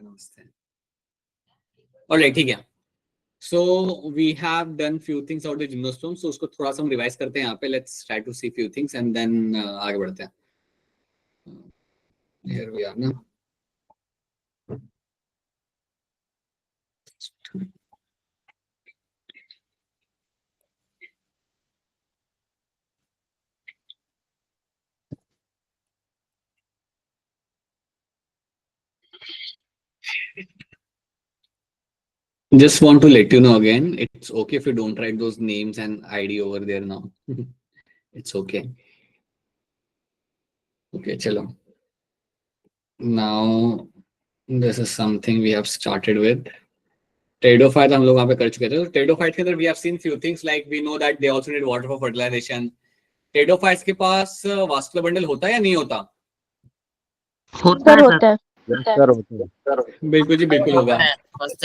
नमस्ते। ऑलराइट, ठीक है। So we have done few things out the gymnosperm, सो उसको थोड़ा सा हम रिवाइज करते हैं यहाँ पे। Let's try to see few things and then आगे बढ़ते हैं। हियर वी आर ना। Just want to let you know again, it's okay if you don't write those names and ID over there now. It's okay. Okay, chalo. Now, this is something we have started with. Pteridophyte हम लोग वहाँ पे कर चुके थे। तो pteridophyte के अंदर we have seen few things, like we know that they also need water for fertilization. Pteridophytes के पास vascular bundle होता है या नहीं होता? होता है होता है। सर, होता है। बिल्कुल जी, बिल्कुल होगा। हाँ जी,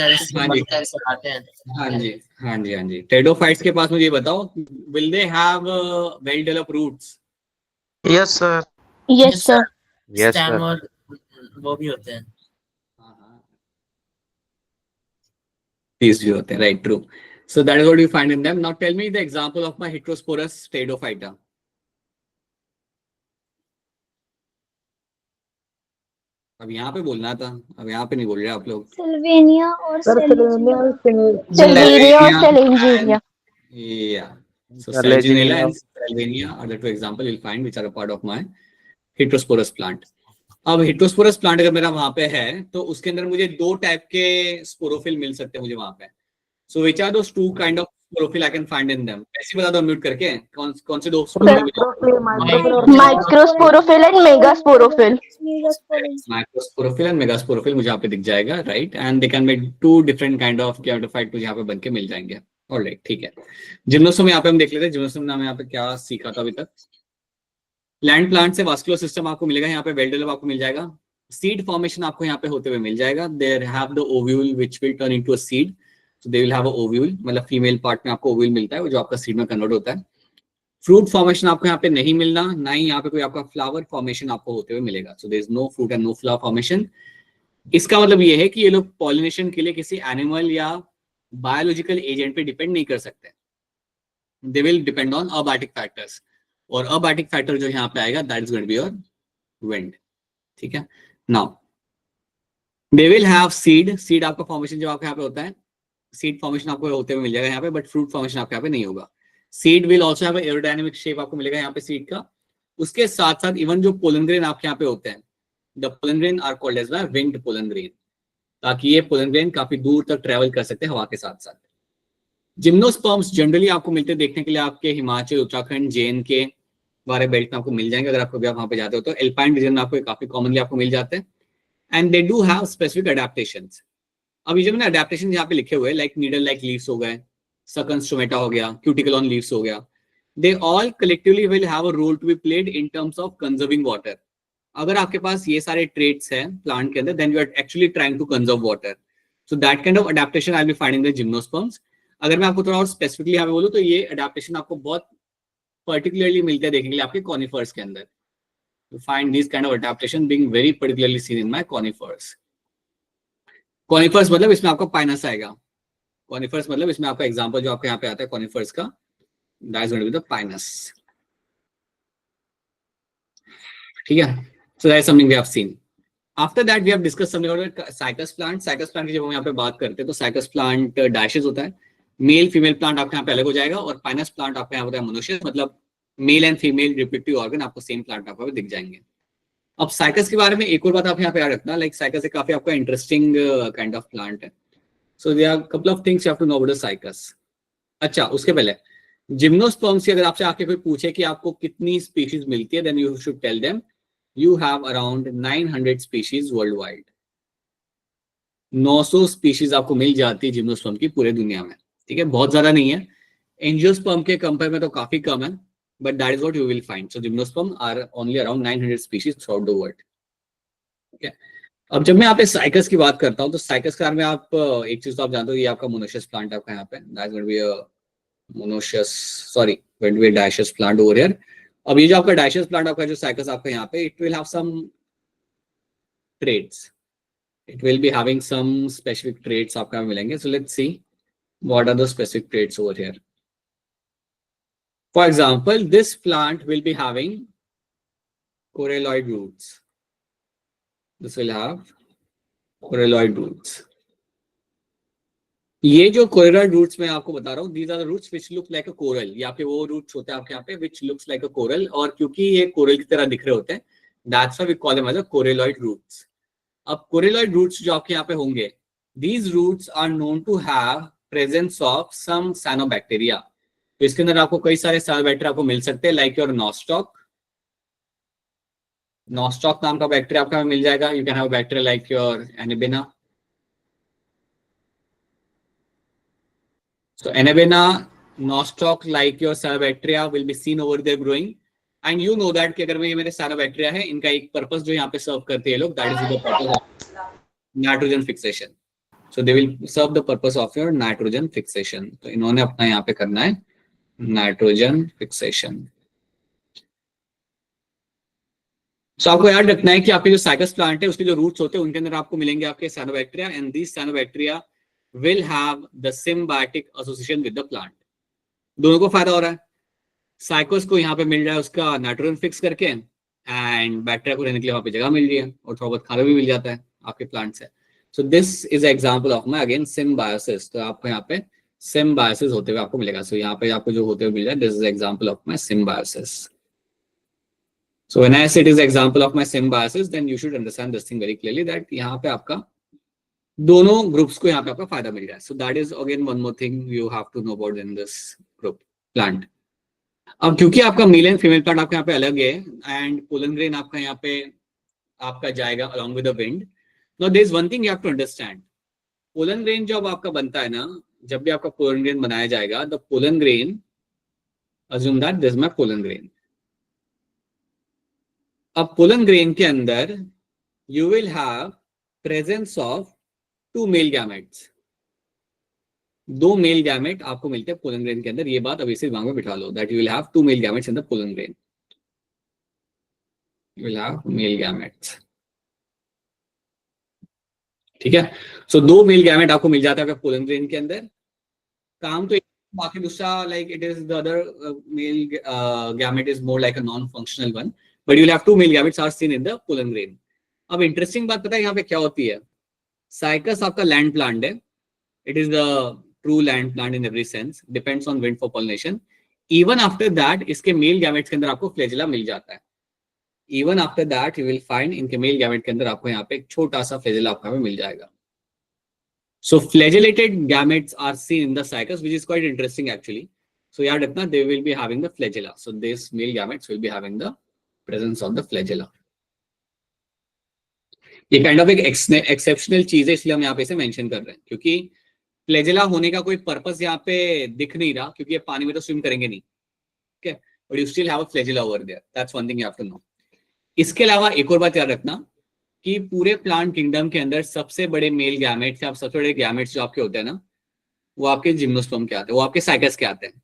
हाँ जी, हाँ जी। टेडोफाइट्स के पास मुझे ये बताओ, will they have well developed roots? Yes sir, yes sir. Yes sir. और वो भी होते हैं। These भी होते हैं, right? True. So that is what you find in them. Now tell me the example of my Heterosporus Pteridophyta. अब यहाँ पे बोलना था, अब यहाँ पे नहीं बोल रहे आप लोग। सिल्वेनिया और सिल्वेनिया और सेलेंजीरिया। Yeah. So Legionella. Legionella and Salvinia are the two examples you'll find which are a part of my Heterosporus plant. अब Heterosporus plant अगर मेरा वहां पे है तो उसके अंदर मुझे दो टाइप के स्पोरोफिल मिल सकते हैं मुझे वहां पे। So which are those two kind of chlorophyll I can find in them? ऐसे बता दो म्यूट करके, कौन से दो microsporophyll and megasporophyll. Microsporophyll and megasporophyll मुझे यहाँ पे दिख जाएगा, right? And they can make two different kind of gametophyte मुझे यहाँ पे बनके मिल जाएंगे। ऑलराइट, ठीक है। जिम्नोस्पर्म यहाँ पे हम देख लेते हैं। जिम्नोस्पर्म नाम यहाँ पे क्या सीखा था अभी तक? लैंड प्लांट से वास्कुलर सिस्टम आपको मिलेगा, यहाँ पे वेल डेवलप आपको मिल जाएगा। सीड फॉर्मेशन आपको यहाँ पे होते हुए मिल जाएगा। There have the ovule which will turn into a seed, so they will have a ovule, मतलब फीमेल पार्ट में आपको ओव्यूल मिलता है वो जो आपका सीड में कन्वर्ट होता है। फ्रूट फॉर्मेशन आपको यहाँ पे नहीं मिलना, ना ही यहाँ पे कोई आपका फ्लावर फॉर्मेशन आपको होते हुए मिलेगा। So there is no fruit and no flower formation. इसका मतलब ये है कि ये लोग पॉलिनेशन के लिए किसी एनिमल या बायोलॉजिकल एजेंट पे डिपेंड नहीं कर सकते। They will depend on abiotic factors, और अबायोटिक फैक्टर जो यहाँ पे आएगा that is going to be your wind. ठीक है। Now they will have seed. Seed आपका फॉर्मेशन जो आपके यहाँ पे होता है, सीड फॉर्मेशन आपको होते हुए मिल जाएगा यहाँ पे, बट फ्रूट फॉर्मेशन आपके यहाँ पे नहीं होगा। Seed will also have aerodynamic shape आपको मिलेगा यहाँ पे सीड का। उसके साथ साथ इवन जो पोलन ग्रेन आपके यहाँ पे होते हैं, the pollen grain are called as winged pollen grain, ताकि ये पोलन ग्रेन काफी दूर तक ट्रेवल कर सकते हैं हवा के साथ साथ। जिम्नोस्पर्म्स जनरली आपको मिलते हैं देखने के लिए आपके हिमाचल, उत्तराखंड, जेएन के वाले बेल्ट में आपको मिल जाएंगे। अगर आप वहां पे जाते हो तो एल्पाइन रीजन में आपको काफी कॉमनली आपको मिल जाते हैं। And they do have specific adaptations. अब ये जो मैंने अडेप्टेशन यहाँ पे लिखे हुए हैं, लाइक नीडल लाइक लीव्स हो गए, सकन स्टोमेटा हो गया, क्यूटिकल ऑन लीव्स हो गया, they all collectively will have a role to be played in terms of conserving water. अगर आपके पास ये सारे ट्रेट्स हैं प्लांट के अंदर, then you are actually trying to conserve water. So that kind of adaptation I will be finding the gymnosperms. अगर मैं आपको थोड़ा और स्पेसिफिकली यहाँ पे बोलूँ तो ये अडेप्टेशन आपको बहुत पर्टिकुलरली मिलते हैं देखने के लिए आपके कॉनिफर्स के अंदर। You find this kind of adaptation being very particularly seen in my conifers. Conifers मतलब इसमें आपका पाइनस आएगा। Conifers मतलब इसमें आपका एग्जांपल जो आपके यहाँ पे आता है conifers का, that is going to be the pinus. ठीक है? So that is something we have seen. After that we have discussed something about cycas plant. Cycas plant की जब हम यहाँ पे बात करते हैं तो cycas plant dashes होता है। मेल फीमेल प्लांट आपके यहाँ पे अलग हो जाएगा, और पाइनस प्लांट आपके यहाँ होता है मोनोशियस, मतलब mail and female reproductive organ आपको सेम प्लांट आपको दिख जाएंगे। अब साइकस के बारे में एक और बात आप यहाँ पे याद रखना, लाइक साइकस काफी आपका इंटरेस्टिंग काइंड ऑफ प्लांट है। So there are couple of things you have to know about the Cycas. अच्छा, उसके पहले जिम्नोस्पर्म्स की अगर आपसे आके कोई पूछे कि आपको कितनी स्पीशीज मिलती है, then you should tell them you have around 900 species world wide. 900 species आपको मिल जाती है जिम्नोस्पर्म की पूरे दुनिया में। ठीक है, बहुत ज्यादा नहीं है। एंजियोस्पर्म के कंपेयर में तो काफी कम है, but that is what you will find. So gymnosperm are only around 900 species throughout the world. Okay. अब जब मैं यहाँ पे साइकस की बात करता हूँ तो साइकस के बारे में आप एक चीज तो आप जानते हो, ये आपका मोनोशियस प्लांट आपका यहाँ पे, that is going to be a monoecious, sorry, going to be a dioecious plant over here. अब ये जो आपका dioecious plant आपका जो साइकस आपका यहाँ पे, it will have some traits. It will be having some specific traits आपको यहाँ मिलेंगे. So let's see what are the specific traits over here. For example, this plant will be having coralloid roots. This will have coralloid roots. ये जो coral roots मैं आपको बता रहा हूँ, these are the roots which look like a coral. यहाँ पे वो रूट्स होते हैं आपके यहाँ पे which looks like a coral, और क्योंकि ये कोरल की तरह दिख रहे होते हैं, that's why we call them as a coralloid roots. अब coralloid roots जो आपके यहाँ पे होंगे, these roots are known to have presence of some cyanobacteria. तो इसके अंदर आपको कई सारे cyanobacteria आपको मिल सकते हैं, like your nostoc. Nostoc नाम का बैक्टीरिया आपका मिल जाएगा. You can have a bacteria like your Anabaena. So Anabaena, nostoc like your cyanobacteria will be seen over there growing, and you know that कि अगर ये मेरे cyanobacteria है, इनका एक पर्पस जो यहाँ पे सर्व करते हैं लोग, that is the purpose of nitrogen fixation. So they will serve the purpose of your nitrogen fixation. तो इन्होंने अपना यहाँ पे करना है nitrogen fixation. So आपको याद रखना है कि आपके जो साइकस प्लांट है उसके जो रूट्स होते हैं उनके अंदर आपको मिलेंगे आपके cyanobacteria, and these cyanobacteria will have the symbiotic association with the plant. दोनों को फायदा हो रहा है. साइकोस को यहाँ पे मिल रहा है उसका नाइट्रोजन फिक्स करके, एंड बैक्टीरिया को रहने के लिए वहां पे जगह मिल रही है, और थोड़ा बहुत खाना भी मिल जाता है आपके प्लांट से. सो this is example of my again symbiosis. तो आपको यहाँ पे सिम्बायोसिस होते हुए आपको मिलेगा. सो यहाँ पे आपको जो होते हुए मिल रहा है, this is example of my symbiosis. So when I say it is example of my symbiosis, then you should understand this thing very clearly that यहाँ पे आपका दोनों ग्रुप्स को यहाँ पे आपका फायदा मिल रहा है. So that is again one more thing you have to know about in this group plant. अब क्योंकि आपका मेल एंड फीमेल प्लांट आपका यहाँ पे अलग है, एंड पोलन ग्रेन आपका यहाँ पे आपका जाएगा along with the wind. Now there is one thing you have to understand. Pollen grain जब आपका बनता है ना, जब भी आपका पोलन ग्रेन बनाया जाएगा, the pollen grain, assume that this is my pollen grain. अब पोलन ग्रेन के अंदर you will have presence of two male gametes. दो मेल गैमेट आपको मिलते हैं पोलन ग्रेन के अंदर. ये बात अभी से दिमाग में बिठा लो, that you will have two male gametes in the pollen grain. You will have male gametes. ठीक है. सो दो मेल गैमेट आपको मिल जाता है पोलन ग्रेन के अंदर. काम तो बाकी दूसरा like it is the other male gamete is more like a non functional one, but you will have two male gametes are seen in the pollen grain. अब इंटरेस्टिंग बात पता है यहाँ पे क्या होती है. साइकस आपका लैंड प्लांट है. It is the true land plant in every sense, depends on wind for pollination. Even after that इसके मेल गैमेट्स के अंदर आपको फ्लैजेला मिल जाता है. Even after that you will find इनके मेल गैमेट के अंदर आपको यहाँ पे एक छोटा सा फ्लैजेला आपको मिल जाएगा. So flagellated gametes are seen in the cycles, which is quite interesting actually. So याद रखना, they will be having the flagella. So these male gametes will be having the presence of the flagella. ये kind of एक exceptional चीज है, इसलिए हम यहाँ पे इसे mention कर रहे हैं, क्योंकि flagella होने का कोई purpose यहाँ पे दिख नहीं रहा, क्योंकि ये पानी में तो swim करेंगे नहीं. Okay, but you still have a flagella over there. That's one thing you have to know. इसके अलावा एक और बात याद रखना कि पूरे प्लांट किंगडम के अंदर सबसे बड़े मेल गैमेट्स या सबसे बड़े गैमेट्स जो आपके होते हैं ना, वो आपके जिम्नोस्पर्म के आते हैं, वो आपके साइकस के आते हैं.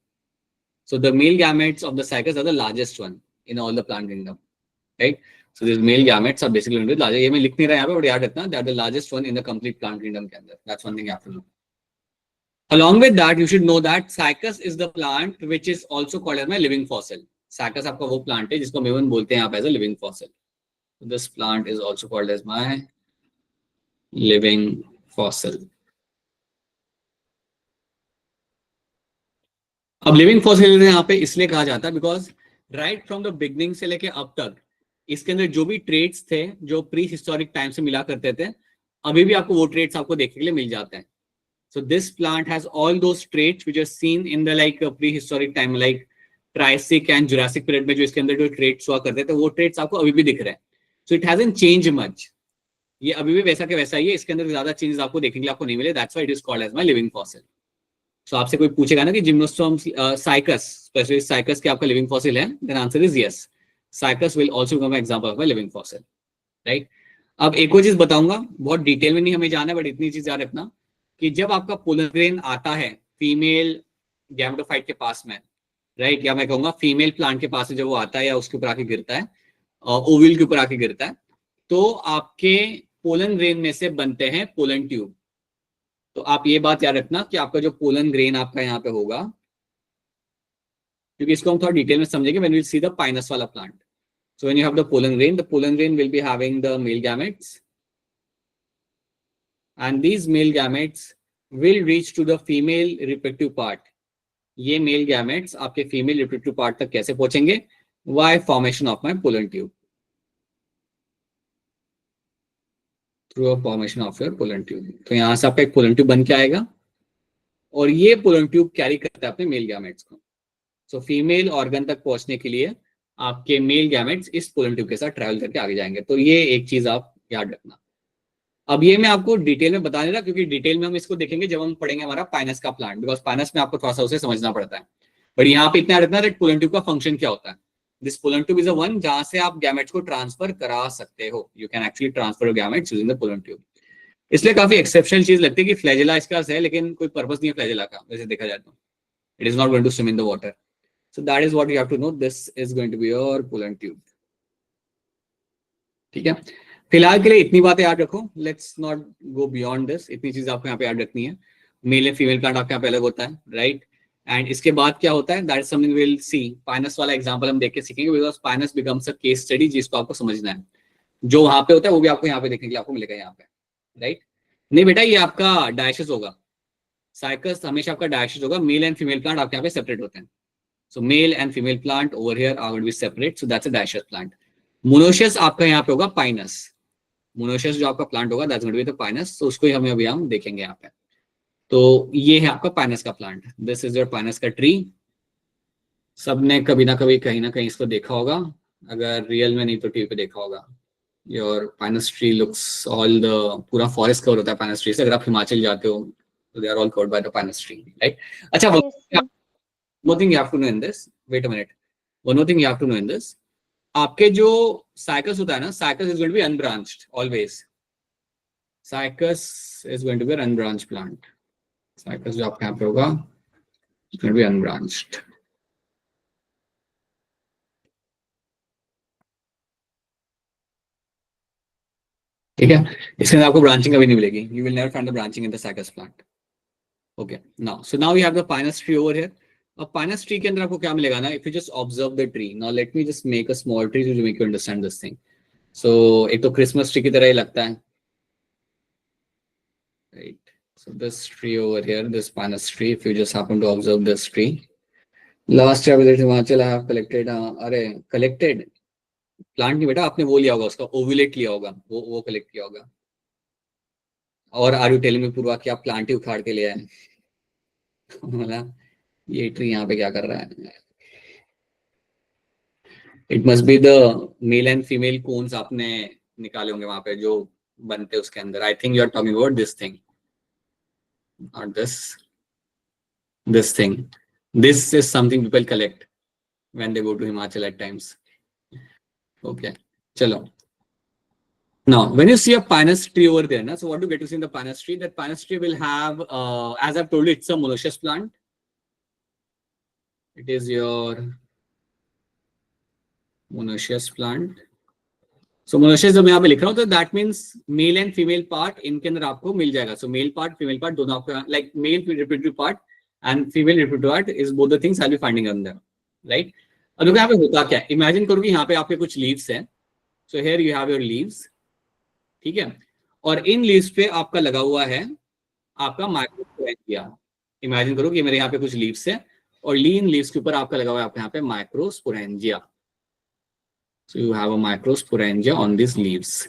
So the male gametes of the Cycas are the largest one in all the plant kingdom, right. So this male gametes are basically large. ये मैं लिख नहीं रहा यहाँ पे, बट याद रखना that the largest one in the complete plant kingdom के अंदर. That's one thing you have to know. Along with that, you should know that Cycas is the plant which is also called as my living fossil. Cycas आपका वो plant है जिसको हम even बोलते हैं यहाँ पे as a living fossil. This plant is also called as my living fossil. अब लिविंग फॉसिल यहाँ पे इसलिए कहा जाता है because right from the beginning से लेके अब तक इसके अंदर जो भी ट्रेड्स थे जो प्री हिस्टोरिक टाइम से मिला करते थे, अभी भी आपको वो ट्रेड्स आपको देखने के लिए मिल जाते हैं. So this plant has all those traits which are seen in the like pre historic time, like Triassic and Jurassic period में जो इसके अंदर जो ट्रेड्स हुआ करते थे, वो ट्रेड्स आपको अभी भी दिख रहे हैं. So it hasn't changed much. ये अभी भी वैसा के वैसा ही है, इसके अंदर ज्यादा चेंजेस आपको देखने के लिए आपको नहीं मिले. That's why it is called as my living fossil. So आपसे कोई पूछेगा ना कि जिम्नोस्पर्म साइकस, स्पेशली साइकस के आपका लिविंग फॉसिल है, then answer is yes. Cycas will also become an example of my living fossil, right? अब एक और चीज बताऊंगा, बहुत डिटेल में नहीं हमें जाना है, बट इतनी चीज याद रखना कि जब आपका पोलन ग्रेन आता है फीमेल गैमेटोफाइट के पास में, राइट, या मैं कहूंगा फीमेल प्लांट के पास में जब वो आता है या उसके ऊपर आके गिरता है, ओविल के ऊपर आके गिरता है, तो आपके पोलन ग्रेन में से बनते हैं पोलन ट्यूब। तो आप ये बात याद रखना कि आपका जो पोलन ग्रेन आपका यहाँ पे होगा, क्योंकि इसको हम थोड़ा डिटेल में समझेंगे when we see the Pinus वाला plant. So when you have the pollen grain will be having the male gametes and these male gametes will reach to the female reproductive part. ये male gametes आपके female reproductive part तक कैसे पहुंचेंगे? Why formation of my pollen tube, through a formation of your pollen tube. तो यहां से आपका एक पोलन ट्यूब बन के आएगा और ये पोलन ट्यूब कैरी करता है अपने मेल गैमेट्स को। सो फीमेल ऑर्गन तक पहुंचने के लिए आपके मेल गैमेट्स इस पोलन ट्यूब के साथ ट्रैवल करके आगे जाएंगे। तो ये एक चीज आप याद रखना। अब ये मैं आपको डिटेल में बता नहीं रहा, क्योंकि डिटेल में हम इसको देखेंगे जब हम पढ़ेंगे हमारा पाइनस का प्लांट, बिकॉज पाइनस में आपको थोड़ा सा उसे समझना पड़ता है। बट यहाँ पे इतना याद रखना दैट पोलन ट्यूब का फंक्शन क्या होता है। This pollen tube is a one जहां से आप गैमेट्स को ट्रांसफर करा सकते हो। You can actually transfer your gametes using the pollen tube. इसलिए काफी एक्सेप्शनल चीज लगती है कि फ्लैजेला इसका है, लेकिन कोई पर्पस नहीं है फ्लैजेला का वैसे देखा जाए तो। It is not going to swim in the water. So that is what you have to know, this is going to be your pollen tube. ठीक है, फिलहाल के लिए इतनी बातें याद रखो, let's not go beyond this. इतनी चीज आपको यहाँ पे याद रखनी है। मेल एंड फीमेल प्लांट आपके यहाँ पे अलग होता है, राइट। एंड इसके बाद क्या होता है, that is something we will see. Pinus वाला एग्जांपल हम देख के सीखेंगे, because Pinus becomes a case study जिसको आपको समझना है। जो वहां पे होता है वो भी आपको यहाँ पे देखने के लिए आपको मिलेगा यहाँ पे, राइट। नहीं बेटा, ये आपका डायसिस होगा। साइकस हमेशा आपका डायसिस होगा। मेल एंड फीमेल प्लांट आपके यहाँ पे सेपरेट होते हैं। So male and female plant over here are going to be separate, so that's a dioecious plant. Monoecious आपका यहाँ पे होगा पाइनस। मोनोशियस जो आपका प्लांट होगा that's going to be the pinus. तो उसको ही हमें अभी हम देखेंगे यहाँ पे। तो ये है आपका पाइनस का plant. This is your Pinus का ट्री। सबने कभी ना कहीं इसको देखा होगा, अगर रियल में नहीं तो टीवी पे देखा होगा। Your Pinus tree looks all the, पूरा फॉरेस्ट कवर होता है पाइनस ट्री से। अगर आप हिमाचल जाते हो तो they are all covered by the pinus tree, right. अच्छा, one thing you have to know in this, wait a minute, one more thing you have to know in this, आपके जो cycas होता है ना, cycas is going to be unbranched always. Cycas is going to be unbranched plant. Cycas जो आपके यहाँ पे होगा is going to be unbranched. ठीक है, इसके अंदर आपको ब्रांचिंग कभी नहीं मिलेगी। You will never find the branching in the cycas plant. Okay, now so now we have the pinus tree over here. अब पाइनस ट्री के अंदर आपको क्या मिलेगा ना, if you just observe the tree. Now let me just make a small tree to make you understand this thing. So एक तो Christmas tree की तरह ही लगता है, right. So this tree over here, this Pinus tree, if you just happen to observe this tree. Last year visit Himachal, I have collected, अरे collected plant नहीं बेटा, आपने वो लिया होगा, उसका ओव्यूलेट लिया होगा, वो कलेक्ट किया होगा। और आर यू टेलिंग मी पूर्वा कि आप प्लांट ही उखाड़ के ले आए? मतलब ये ट्री यहाँ पे क्या कर रहा है? It must be the male and female cones आपने निकाले होंगे वहां पे जो बनते उसके अंदर। I think you are talking about this thing, not this thing. This is something people collect when they go to Himachal at times. Okay, चलो। Now, when you see a pinus tree over there, na, so what do you get to see in the pinus tree? That pinus tree will have, as I've told you, it's a monoecious plant. It is your monoecious plant. So monoecious जब मैं यहाँ पे लिख रहा हूँ तो that means male and female part इनके अंदर आपको मिल जाएगा. So male part, female part दोनों आपको, like male reproductive part and female reproductive part is both the things I'll be finding on there, right? अब देखो यहाँ पे होता क्या है? Imagine करो कि यहाँ पे आपके कुछ leaves हैं. So here you have your leaves. ठीक है, और इन लीव्स पे आपका लगा हुआ है आपका माइक्रोस्पोरेंजिया। इमेजिन करो कि मेरे यहाँ पे कुछ लीव्स है और लीन लीव्स के ऊपर आपका लगा हुआ है आपके यहाँ पे microsporangia. So you have a microsporangia on this leaves.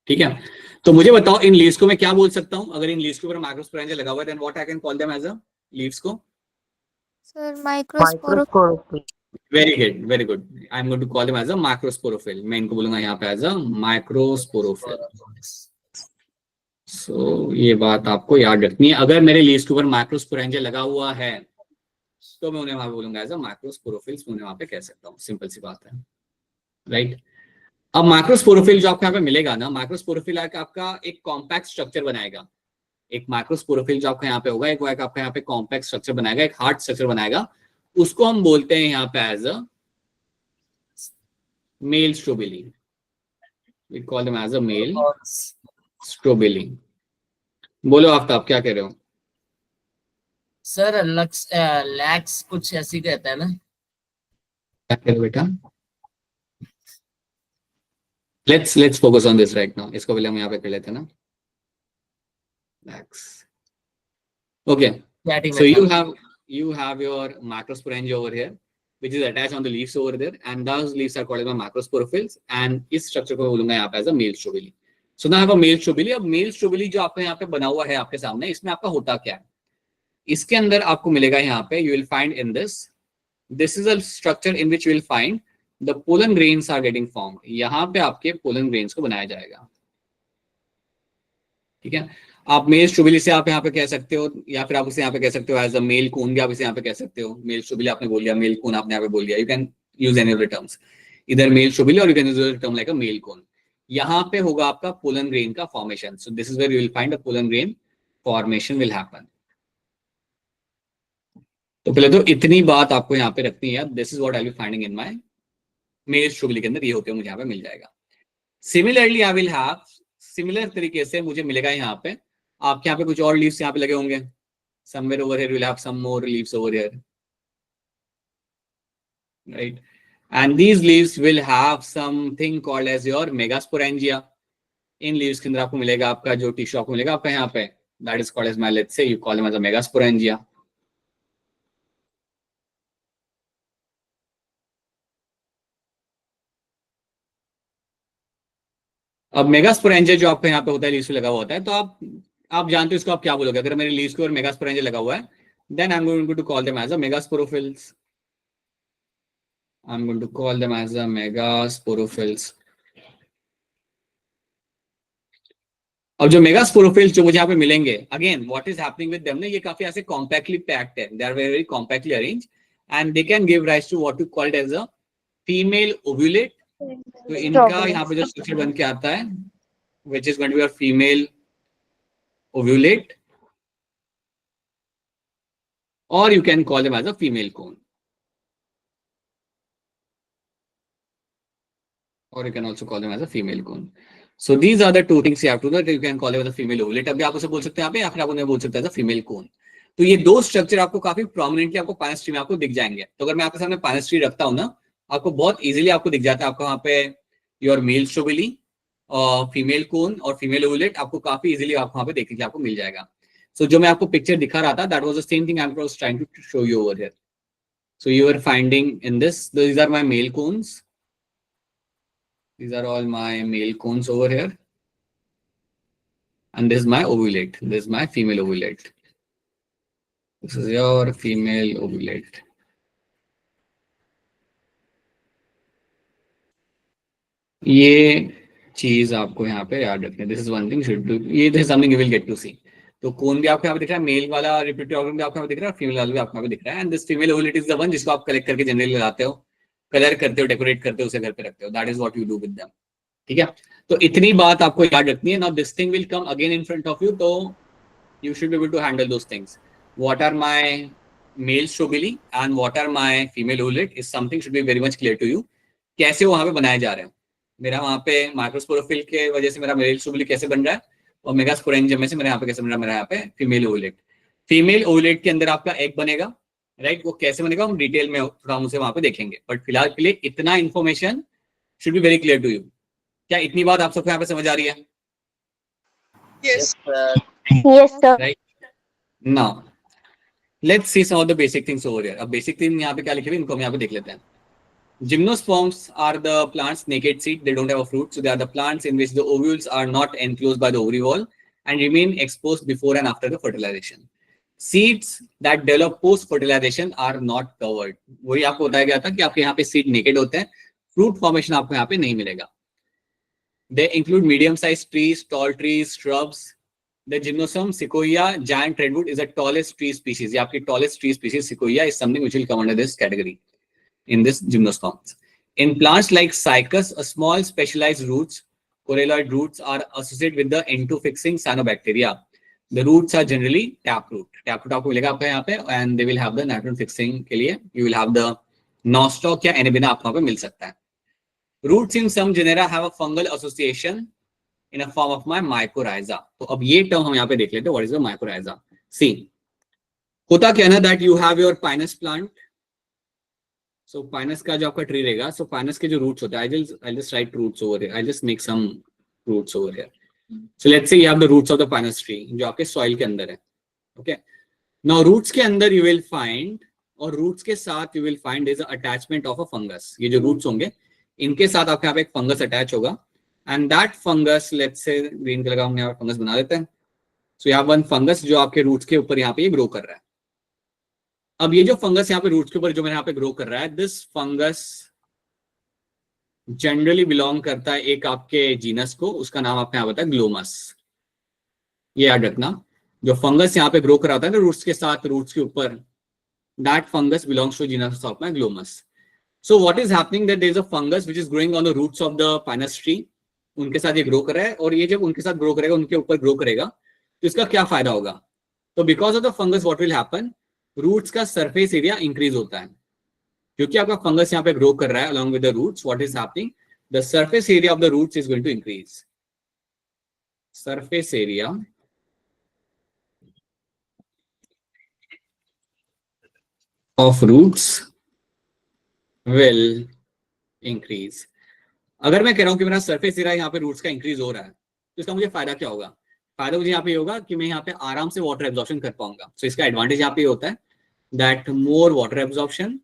ठीक है, तो मुझे बताओ इन लीव्स को मैं क्या बोल सकता हूँ? अगर इन लीव्स के ऊपर माइक्रोस्पोरेंजिया लगा हुआ है then what I can call them as a leaves को? Sir microsporophyll. Very good, very good. I am going to call them as a microsporophyll. मैं इनको बोलूंगा यहाँ पे एज अ माइक्रोस्पोरोफिल। सो ये बात आपको याद रखनी है। अगर मेरे लीव्स के ऊपर माइक्रोस्पोरेंजिया लगा हुआ है तो मैं उन्हें वहां बोलूंगा एज अ माइक्रोस्पोरोफिल्स। मैं उन्हें वहां पे कह सकता हूँ, सिंपल सी बात है, राइट। अब माइक्रोस्पोरोफिल जो आपको यहाँ पे मिलेगा ना, माइक्रोस्पोरोफिल आपका एक कॉम्पैक्ट स्ट्रक्चर बनाएगा। एक माइक्रोस्पोरोफिल जो आपका यहाँ पे होगा, एक आपका यहाँ पे कॉम्पैक्ट स्ट्रक्चर बनाएगा, एक हार्ड स्ट्रक्चर बनाएगा। उसको हम बोलते हैं यहाँ पे as a male strobili. We call them as a male Horns. strobili. बोलो आफ्ताब क्या कह रहे हो? सर लैक्स कुछ ऐसी कहता है ना? क्या कह रहे हो बेटा? Let's focus on this right now. इसको पहले हम यहाँ पे कर लेते हैं ना. Lax. Okay. So you have your macrosporangia over here, which is attached on the leaves over there, and those leaves are called as macrosporophylls. And इस structure को बोलूंगा यहाँ पे as a male strobili. So now I have a male strobili. अब male strobili जो आपको यहाँ पे बना हुआ है आपके सामने, इसमें आपका होता क्या है? इसके अंदर आपको मिलेगा यहाँ पे, you will find in this. This is a structure in which you will find the pollen grains are getting formed. यहाँ पे आपके pollen grains को बनाया जाएगा. ठीक है. आप मेल स्ट्रोबिली से आप यहाँ पे कह सकते हो, या फिर आप उसे यहाँ पे कह सकते हो एज अ मेल कोन भी आप इसे यहाँ पे कह सकते हो. मेल स्ट्रोबिली आपने बोल दिया, मेल कोन आपने यहाँ पे बोल दिया. You can use any of the terms, इधर मेल स्ट्रोबिली और you can use the term like a male cone. यहाँ पे होगा आपका पोलन ग्रेन का formation. So this is where you will find a pollen grain formation will happen. तो पहले तो इतनी बात आपको यहाँ पे रखनी है. This is what I will finding in my male strobili के अंदर ये होते हैं, मुझे यहाँ पे मिल जाएगा. Similarly I will have, similar तरीके से मुझे मिलेगा यहाँ पे, आपके यहाँ पे कुछ और लीव्स यहाँ पे लगे होंगे. somewhere over here you will have some more leaves over here, right? And these leaves will have something called as your megasporangia. In leaves के अंदर आपको मिलेगा आपका जो टिश्यू आपको मिलेगा आपका यहाँ पे, that is called as my, let's say you call them as a megasporangia. अब मेगास्पोरेंजिया जो आपको यहाँ पे होता है लीव्स पे लगा हुआ होता है, तो आप जानते हो इसको आप क्या बोलोगे. अगर मेरे लीव्स के ऊपर मेगास्पोरेंजिया लगा हुआ है, then I'm going to call them as a megasporophylls. I'm going to call them as a megasporophylls. अब जो मेगास्पोरोफिल्स जो मुझे यहाँ पे मिलेंगे, again what is happening with them, ये काफी ऐसे कॉम्पैक्टली पैक्ड है. They are very compactly arranged and they can give rise to what you called as a female ovulate. तो इनका यहाँ पे जो स्ट्रक्चर बन के आता है, which is going to be a female ovulate, or you can call them as a female cone, or you can also call them as a female cone. So these are the two things you have to know, that you can call them as a female ovulate. अभी आप उसे बोल सकते हैं यहाँ पे, या फिर आप उन्हें बोल सकते हैं as a female cone. तो ये दो स्ट्रक्चर आपको काफी प्रोमिनेंटली आपको पाइनस ट्री में आपको दिख जाएंगे. तो अगर मैं आपके सामने पाइनस ट्री रखता हूँ ना, आपको बहुत इजीली आपको दिख जाता है. आपको वहाँ पे योर मेल स्ट्रोबिली और फीमेल कोन और फीमेल ओवुलेट आपको काफी इजीली आपको वहाँ पे देखने के लिए आपको मिल जाएगा. सो जो मैं आपको पिक्चर दिखा रहा था, that was the same thing I was trying to show you over here. So you are finding in this, these are my male cones, these are all my male cones over here, and this is my ovulate, this is my female ovulate, this is your female ovulate. ये चीज आपको यहाँ पे याद रखनी है. This is one thing should do, ये this is something you will get to see. तो कौन भी आपको यहाँ पे दिख रहा है, मेल वाला रिप्रोडक्टिव ऑर्गन भी आपको यहाँ पे दिख रहा है, फीमेल वाला भी आपको यहाँ पे दिख रहा है. And this female ovulate is the one जिसको आप कलेक्ट करके जनरली लगाते हो, कलर करते हो, डेकोरेट करते हो, उसे घर पे रखते हो. That is what you do with them. ठीक है. तो इतनी बात आपको याद रखनी है. Now this thing will come again in front of you, तो you should be able to handle those things. What are my male strobili and what are my female ovulate is something should be very much clear to you. कैसे वहां पे बनाए जा रहे हैं, मेरा वहां पे माइक्रोस्पोरोफिल के वजह से मेरा मेल स्ट्रोबिली कैसे बन रहा है, और मेगास्पोरेंजियम में से मेरे यहाँ पे कैसे बन रहा है, मेरा यहाँ पे फीमेल ओवुलेट. फीमेल ओवुलेट के अंदर आपका एग बनेगा, राइट. वो कैसे बनेगा हम डिटेल में थोड़ा हम उसे वहां पे देखेंगे, बट फिलहाल के लिए इतना information should be very clear to you. क्या इतनी बात आप सबको यहाँ पे समझ आ रही है? Yes, sir. Yes, sir. Right. Now, let's see some of the basic things over here. अब basic thing यहाँ पे क्या लिखे हुए इनको हम यहाँ पे देख लेते हैं. Gymnosperms are the plant's naked seed. They don't have a fruit, so they are the plants in which the ovules are not enclosed by the ovary wall and remain exposed before and after the fertilization. Seeds that develop post fertilization are not covered. वही आपको बताया गया था कि आपके यहाँ पे seed naked होते हैं, fruit formation आपको यहाँ पे नहीं मिलेगा. They include medium-sized trees, tall trees, shrubs. The Gymnosperm sequoia giant redwood is the tallest tree species. ये आपकी tallest tree species sequoia is something which will come under this category in this Gymnosperms. In plants like Cycas, a small specialized roots, coralloid roots are associated with the N2-fixing cyanobacteria. The roots are generally taproot. Taproot आपको मिलेगा आपका यहाँ पे, and they will have the nitrogen fixing के लिए you will have the nostoc या anabina आपको यहाँ पे मिल सकता है. Roots in some genera have a fungal association in a form of my mycorrhiza. तो अब ये टर्म हम यहाँ पे देख लेते हैं, what is the mycorrhiza? See, होता क्या ना that you have your pinus plant. So pinus का जो आपका ट्री रहेगा, so pinus के जो roots होते हैं, I'll just write roots over here. I'll just make some roots over here. So let's say you have the roots of the pinus tree जो आपके soil के अंदर है. Okay. Now roots के अंदर you will find, और roots के साथ you will find is a attachment of a fungus. ये जो roots होंगे इनके साथ आपके यहाँ पे एक फंगस अटैच होगा, and that fungus, let's say green colour का हम यहाँ फंगस बना देते हैं. So यहाँ वन फंगस जो आपके रूट्स के ऊपर यहाँ पे ग्रो कर रहा है. अब ये जो फंगस यहाँ पे रूट्स के ऊपर जो मेरे यहाँ पे ग्रो कर रहा है, दिस फंगस जनरली बिलोंग करता है एक आपके जीनस को, उसका नाम आपके यहाँ बताया ग्लोमस. ये याद रखना, जो फंगस यहाँ पे ग्रो कर रहा था ना रूट्स के साथ, रूट्स के ऊपर, that fungus belongs to genus of my glomus. So what is happening that there is a fungus which is growing on the roots of the pinus tree. उनके साथ ये ग्रो कर रहा है, और ये जब उनके साथ ग्रो करेगा, उनके ऊपर ग्रो करेगा, तो इसका क्या फायदा होगा? तो because of the fungus what will happen, roots का सरफेस एरिया इंक्रीज होता है, क्योंकि आपका फंगस यहाँ पे ग्रो कर रहा है along with the roots. What is happening? The surface area of the roots is going to increase. Surface area of roots will increase. अगर मैं कह रहा हूं कि मेरा सरफेस एरिया यहाँ पे रूट्स का इंक्रीज हो रहा है, तो इसका मुझे फायदा क्या होगा? फायदा मुझे यहाँ पे होगा कि मैं यहाँ पे आराम से वाटर एब्जॉर्प्शन कर पाऊंगा. सो इसका एडवांटेज यहाँ पे होता है that more water absorption,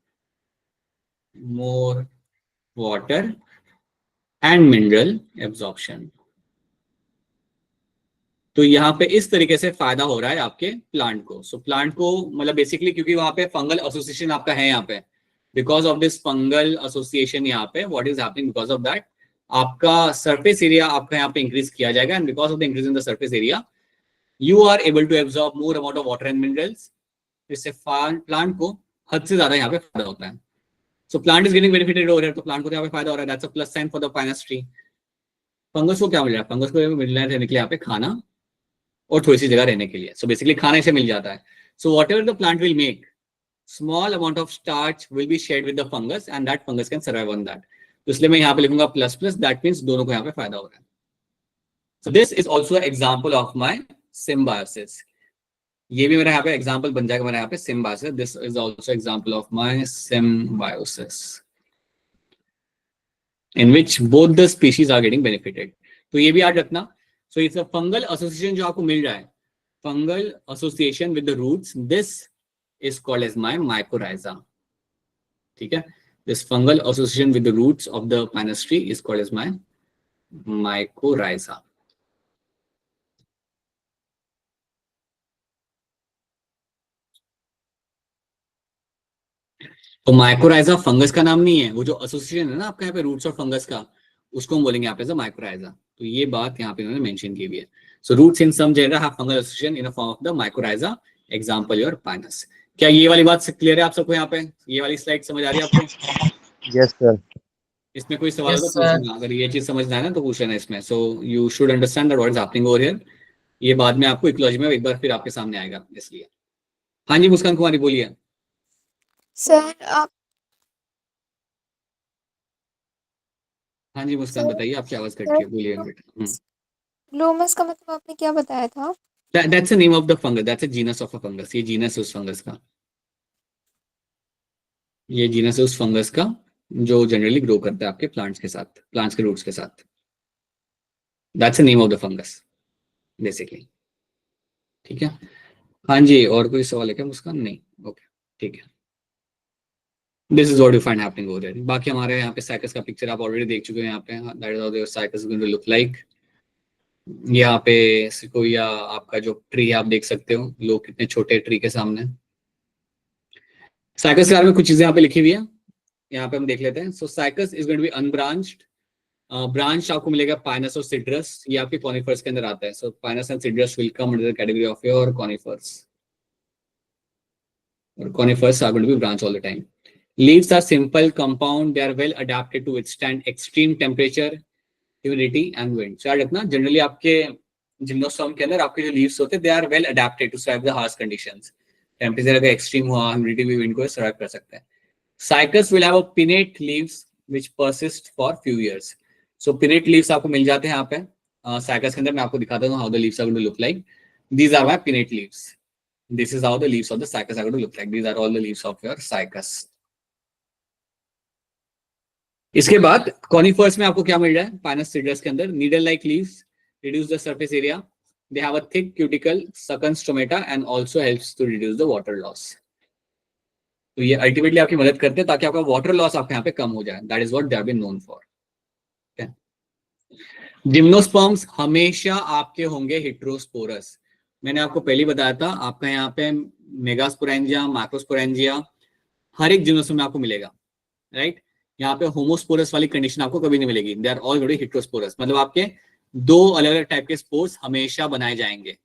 more water and mineral absorption. तो यहाँ पे इस तरीके से फायदा हो रहा है आपके प्लांट को. सो प्लांट को मतलब बेसिकली क्योंकि वहां पे फंगल एसोसिएशन आपका है यहाँ पे, because of this fungal association यहाँ पे what is happening, because of that आपका सरफेस एरिया आपका यहाँ पे इंक्रीज किया जाएगा, and because of the increase in the surface area you are able to absorb more amount of water and minerals. इससे plant को हद से ज्यादा यहाँ पे फायदा होता है. So plant is getting benefited over here, तो प्लांट को यहाँ पे फायदा हो रहा है. That's a plus sign for the pinus tree. Fungus को क्या मिल रहा है? फंगस को मिल रहा है रहने के लिए यहाँ पे खाना और थोड़ी सी जगह रहने के लिए. सो बेसिकली खाना इसे मिल जाता है. So what ever the plant will make, small amount of starch will be shared with the fungus and that fungus can survive on that. तो इसलिए मैं यहाँ पे लिखूंगा प्लस प्लस, that means दोनों को यहाँ पे फायदा हो रहा है. So this is also an example of my symbiosis. ये भी मेरा यहाँ पे एग्जाम्पल बन जाएगा मेरा यहाँ पे symbiosis. This is also example of my symbiosis in which both the species are getting benefited. तो ये भी याद रखना. So it's a fungal association जो आपको मिल रहा है, fungal association with the roots. This is called as my mycorrhiza. ठीक है, this fungal association with the roots of the pinus tree is called as my mycorrhiza. तो mycorrhiza fungus का नाम नहीं है, वो जो एसोसिएशन है ना आपका यहाँ पे रूट्स और फंगस का, उसको हम बोलेंगे यहाँ पे माइकोराइजा. तो ये बात यहाँ पे उन्होंने मेंशन की हुई है. So roots in some genera have fungal association in a form of the mycorrhiza. Example your pinus. क्या ये वाली बात क्लियर है आप सबको? यहाँ पे ये वाली स्लाइड समझ आ रही है आपको? Yes sir. इसमें कोई सवाल हो तो पूछना, अगर ये चीज समझना है ना तो पूछना इसमें. सो you should understand that what is happening over here. ये बाद में आपको इकोलॉजी में एक बार फिर आपके सामने आएगा इसलिए. हाँ जी मुस्कान कुमारी बोलिए. सर आप हाँ जी मुस्कान बताइए, आपकी आवाज कट गई, बोलिए बेटा. ग्लोमस का मतलब आपने क्या बताया था? That's the name of the fungus. That's a genus of a fungus. ये genus है उस फंगस का. ये genus है उस फंगस का जो जनरली ग्रो करता है आपके प्लांट्स के साथ, प्लांट्स के रूट्स के साथ. That's the name of the fungus, basically. ठीक है. हाँ जी, और कोई सवाल है क्या मुस्कान? नहीं. ओके ठीक है. This is what you find happening over there. बाकी हमारे यहाँ पे साइकस का पिक्चर आप ऑलरेडी देख चुके हैं यहाँ पे. That is how the cycus is going to look like. यहाँ पे सिकोया आपका जो ट्री है आप देख सकते हो, लोग कितने छोटे ट्री के सामने. साइकस के बारे में कुछ चीजें यहाँ पे लिखी हुई है, यहाँ पे हम देख लेते हैं. So Cycas is going to be unbranched. Branch आपको मिलेगा पाइनस और सिट्रस, ये आपके कॉनिफर्स के अंदर आता है. So Pinus and citrus will come under the category of your conifers. और conifers are going to be branch all the time. Leaves are simple compound. They are well adapted to withstand extreme temperature, humidity and wind. So याद रखना, generally आपके gymnosperm के अंदर आपके जो leaves होते हैं, they are well adapted to survive the harsh conditions. Temperature अगर एक्सट्रीम हुआ, ह्यूमिडिटी भी विंड को सर्वाइव कर सकते हैं. Cycas will have a pinnate leaves which persist for few years. So pinnate leaves आपको मिल जाते हैं यहाँ पे साइकस के अंदर. मैं आपको दिखाता हूँ how the leaves are going to look like. These are my pinnate leaves. This is how the leaves of the cycas are going to look like. These are all the leaves of your cycas. इसके बाद conifers में आपको क्या मिल रहा है Pinus सीडरस के अंदर? Needle like leaves, reduce the surface area. They have a thick cuticle, succumbs stomata and also helps to reduce the water loss. तो ये अल्टीमेटली आपकी मदद करते हैं ताकि आपका वाटर लॉस आपके यहाँ पे कम हो जाए. That is what they have been known for. Gymnosperms हमेशा आपके होंगे हेटेरोस्पोरस. मैंने आपको पहले बताया था आपका यहाँ पे मेगास्पोरेंजिया, मैक्रोस्पोरेंजिया हर एक जिम्नोस्पर्म में आपको मिलेगा, राइट. यहाँ पे होमोस्पोरस वाली कंडीशन आपको कभी नहीं मिलेगी. दे आर ऑलरेडी हेटेरोस्पोरस, मतलब आपके दो अलग अलग टाइप के स्पोर्स हमेशा बनाए जाएंगे.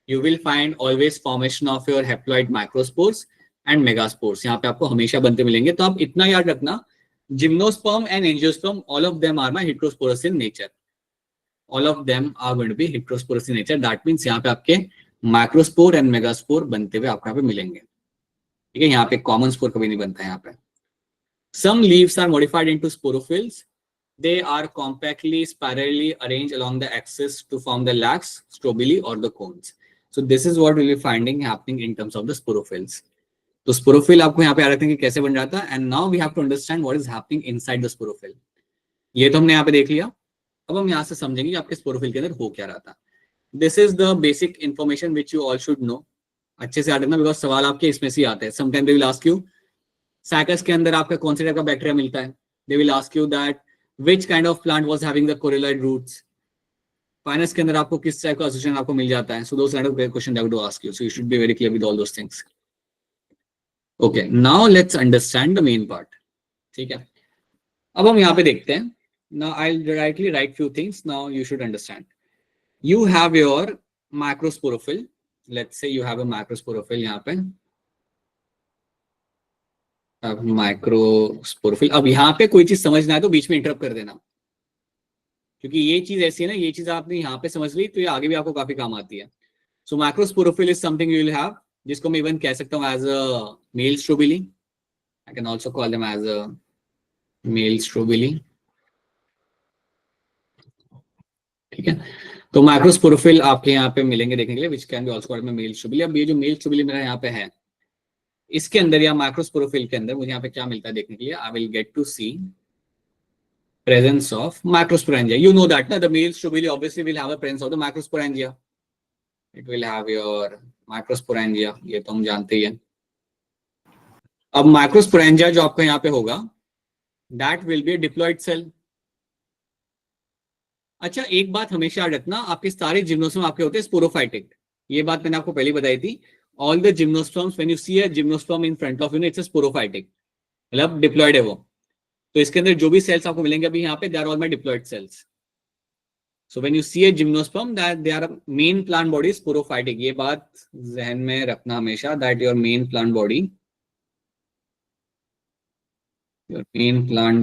You will find always formation of your haploid microspores and megaspores. यहाँ पे आपको हमेशा बनते मिलेंगे. तो आप इतना याद रखना, gymnosperm and angiosperm all of them are my heterosporous in nature. All of them are going to be heterosporous in nature. That means यहाँ पे आपके माइक्रोस्पोर एंड मेगास्पोर बनते हुए आपको यहाँ पे मिलेंगे. ठीक है, यहाँ पे कॉमन स्पोर कभी नहीं बनता है यहाँ पे. Some leaves are modified into sporophylls. They are compactly spirally arranged along the axis to form the lax, strobili or the cones. So this is what we'll be finding happening in terms of the sporophylls. तो sporophyll आपको यहाँ पे याद रखते हैं कि कैसे बन जाता है. And now we have to understand what is happening inside the sporophyll. ये तो हमने यहाँ पे देख लिया. अब हम यहाँ से समझेंगे कि आपके स्पोरोफिल के अंदर हो क्या रहा था. This is the basic information which you all should know. अच्छे से याद रखना बिकॉज सवाल आपके इसमें से आते हैं. Sometime they will ask you cycas के अंदर आपका कौन से टाइप का बैक्टीरिया मिलता है. They will ask you that which kind of plant was having the coralloid roots. Pinus के अंदर आपको किस टाइप का एसोसिएशन आपको मिल जाता है. So those kind of question they will ask you. So you should be very clear with all those things. Okay, now let's understand the main part. ठीक है, अब हम यहाँ पे देखते हैं. Now I will directly write few things. Now you should understand. You have your macrosporophyll. Let's say you have a macrosporophyll. यहाँ पे माइक्रोस्पोरोफिल. अब यहाँ पे कोई चीज समझना है तो बीच में इंटरप्ट कर देना, क्योंकि ये चीज ऐसी है ना, ये चीज आपने यहाँ पे समझ ली तो ये आगे भी आपको काफी काम आती है. So microsporophyll is something you will have, जिसको मैं इवन कह सकता हूँ as a male strobili. I can also call them as a male strobili. ठीक है, तो माइक्रोस्पोरोफिल आपके यहाँ पे मिलेंगे देखने के लिए, which can be also called male strobili. अब ये जो मेल स्ट्रोबिली मेरा यहाँ पे है, इसके अंदर या माइक्रोस्पोरोफिल के अंदर मुझे यहाँ पे क्या मिलता है देखने के लिए. I will get to see presence of macrosporangia. You know that, na? The male strobili obviously will have a presence of the macrosporangia. It will have your macrosporangia. ये तो हम जानते ही हैं. अब macrosporangia जो आपका यहाँ पे होगा, that will be a diploid cell. अच्छा, एक बात हमेशा याद रखना, आपके सारे जिम्नोस्पर्म आपके होते हैं स्पोरोफाइटिक. ये बात मैंने आपको पहले बताई थी. All the gymnosperms, when you see a gymnosperm in front of you, it's a sporophytic. मतलब डिप्लॉइड है वो. तो इसके अंदर जो भी सेल्स आपको मिलेंगे अभी यहाँ पे, they are all my diploid cells. So when you see a gymnosperm, that they are main plant body sporophytic. ये बात जहन में रखना हमेशा, that your main plant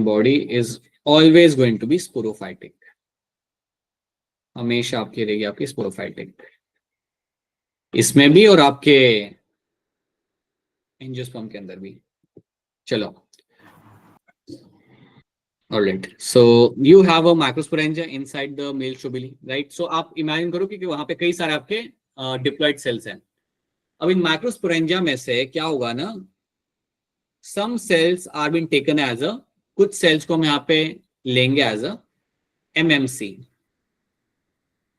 body is always going to be sporophytic. हमेशा आपकी रहेगी आपकी स्पोरोफाइटिक, इसमें भी और आपके एंजियोस्पर्म के अंदर भी. चलो, alright, so you have a macrosporangia inside the male strobili, right? So आप इमेजिन करो कि वहां पे कई सारे आपके डिप्लॉइड सेल्स हैं. अब इन माइक्रोस्पोरेंजिया में से क्या होगा ना, some cells are being taken as a, कुछ सेल्स को हम यहाँ पे लेंगे as a MMC.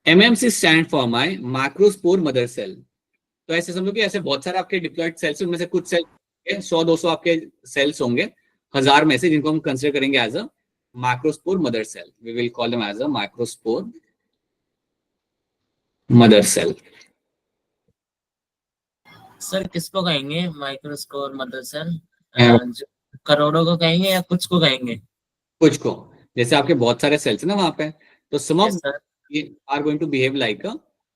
MMC stand for my microspore mother cell. तो ऐसे समझो कि ऐसे बहुत सारे आपके डिप्लॉइड सेल्स, उनमें से कुछ सेल 100-200 आपके सेल्स होंगे 1000 में से, जिनको हम कंसिडर करेंगे as a macrospore mother cell. We will call them as a macrospore mother cell. Sir किसको कहेंगे माइक्रोस्कोर मदर सेल? करोड़ों को कहेंगे या कुछ को कहेंगे? कुछ को. जैसे आपके बहुत सारे सेल्स है ना वहां पे, तो some of Yes, are going to behave like a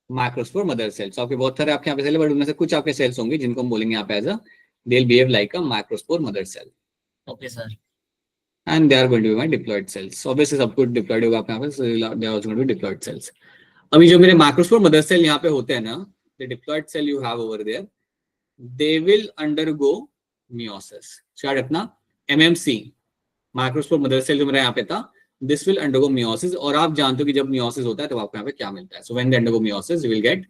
macrospore mother cell. So आपके बहुत सारे आपके यहाँ पे सेल है, बट उनमें से कुछ आपके सेल्स होंगे जिनको हम बोलेंगे यहाँ पे as a, they'll behave like a macrospore mother cell. okay sir. And they are going to be my diploid cells. So obviously सब कुछ diploid होगा आपके यहाँ पे, so they are also going to be diploid cells. अभी जो मेरे macrospore mother cell यहाँ पे होते हैं ना, the diploid cell you have over there, they will undergo meiosis. So याद रखना, MMC माइक्रोस्पोर मदर सेल जो मेरा यहाँ पे था, दिस विल अंडरगो मियोसिस, और आप जानते हो कि जब मियोसिस होता है तो आपको यहाँ पे क्या मिलता है. So when they undergo meiosis you will gate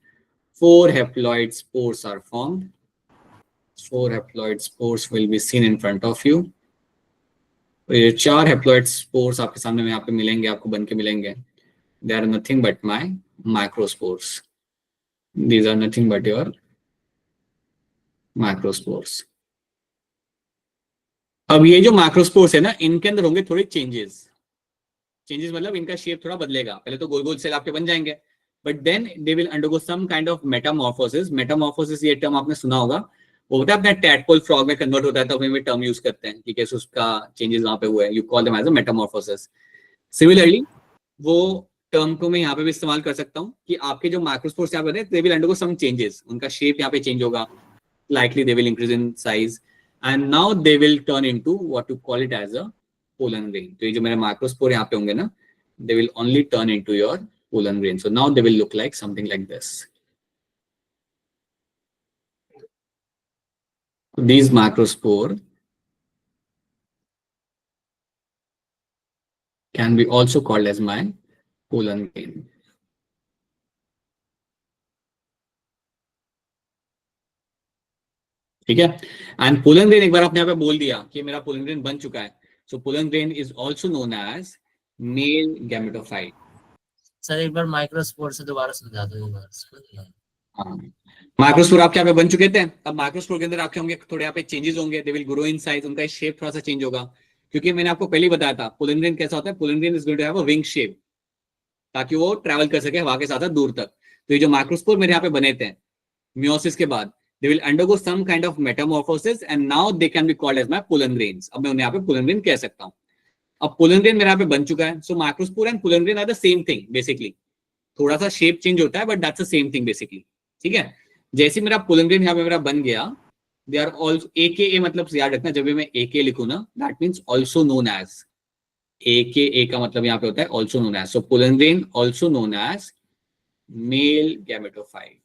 4 haploid spores are formed. 4 haploid spores will be seen in front of you. ये 4 haploid spores आपके सामने में यहाँ पे मिलेंगे, आपको बन के मिलेंगे. They are nothing but my microspores. These are nothing but your microspores. अब ये जो माइक्रोस्पोर्स है ना, इनके अंदर होंगे थोड़े चेंजेस. मतलब इनका शेप थोड़ा बदलेगा. पहले तो गोल गोल सेल आपके बन जाएंगे, but then they will undergo some kind of metamorphosis. Metamorphosis ये टर्म आपने सुना होगा, वो होता है अपना टैडपोल फ्रॉग में कन्वर्ट होता है, तो हम टर्म यूज करते हैं कि कैसे उसका चेंजेस वहां पे हुए. You call them as a metamorphosis. Similarly वो टर्म को मैं यहाँ पे भी इस्तेमाल कर सकता हूँ कि आपके जो माइक्रोस्पोर्स यहाँ पे they will undergo some changes. उनका शेप यहाँ पे चेंज होगा, likely they will increase in size, and now they will turn into what you call it as a pollen grain. तो ये जो मेरे माइक्रोस्पोर यहाँ पे होंगे ना, they will only turn into your pollen grain. So now they will look like something like this. These macrospore can be also called as my pollen grain. ठीक है. एंड पोलन ग्रेन एक बार आपने यहाँ पे बोल दिया कि मेरा पोलन ग्रेन बन चुका है. So pollen grain is also known as male gametophyte. Sir एक बार माइक्रोस्पोर से दोबारा समझा दो. माइक्रोस्पोर आपके यहाँ पे बन चुके थे. अब माइक्रोस्पोर के अंदर आपके होंगे थोड़े यहाँ पे चेंजेस होंगे. They will grow in size. उनका शेप थोड़ा सा चेंज होगा, क्योंकि मैंने आपको पहले ही बताया था पोलन ग्रेन कैसा होता है. Pollen grain is going to have a wing shape, ताकि वो ट्रैवल कर सके हवा के साथ दूर तक. तो ये जो माइक्रोस्पोर मेरे यहाँ पे बने थे मियोसिस के बाद, they will undergo some kind of metamorphosis and now they can be called as my pollen grains. अब मैं उन्हें यहाँ पे pollen grain कह सकता हूँ. अब pollen grain मेरे यहाँ पे बन चुका है. So microspore and pollen grain are the same thing basically. थोड़ा सा शेप चेंज होता है, but that's the same thing basically. ठीक है. जैसे मेरा pollen grain यहाँ पे मेरा बन गया, they are also AKA, मतलब याद रखना जब भी मैं AKA लिखूँ ना, that means also known as. AKA का मतलब यहाँ पे होता है also known as. So pollen grain also known as male gametophyte.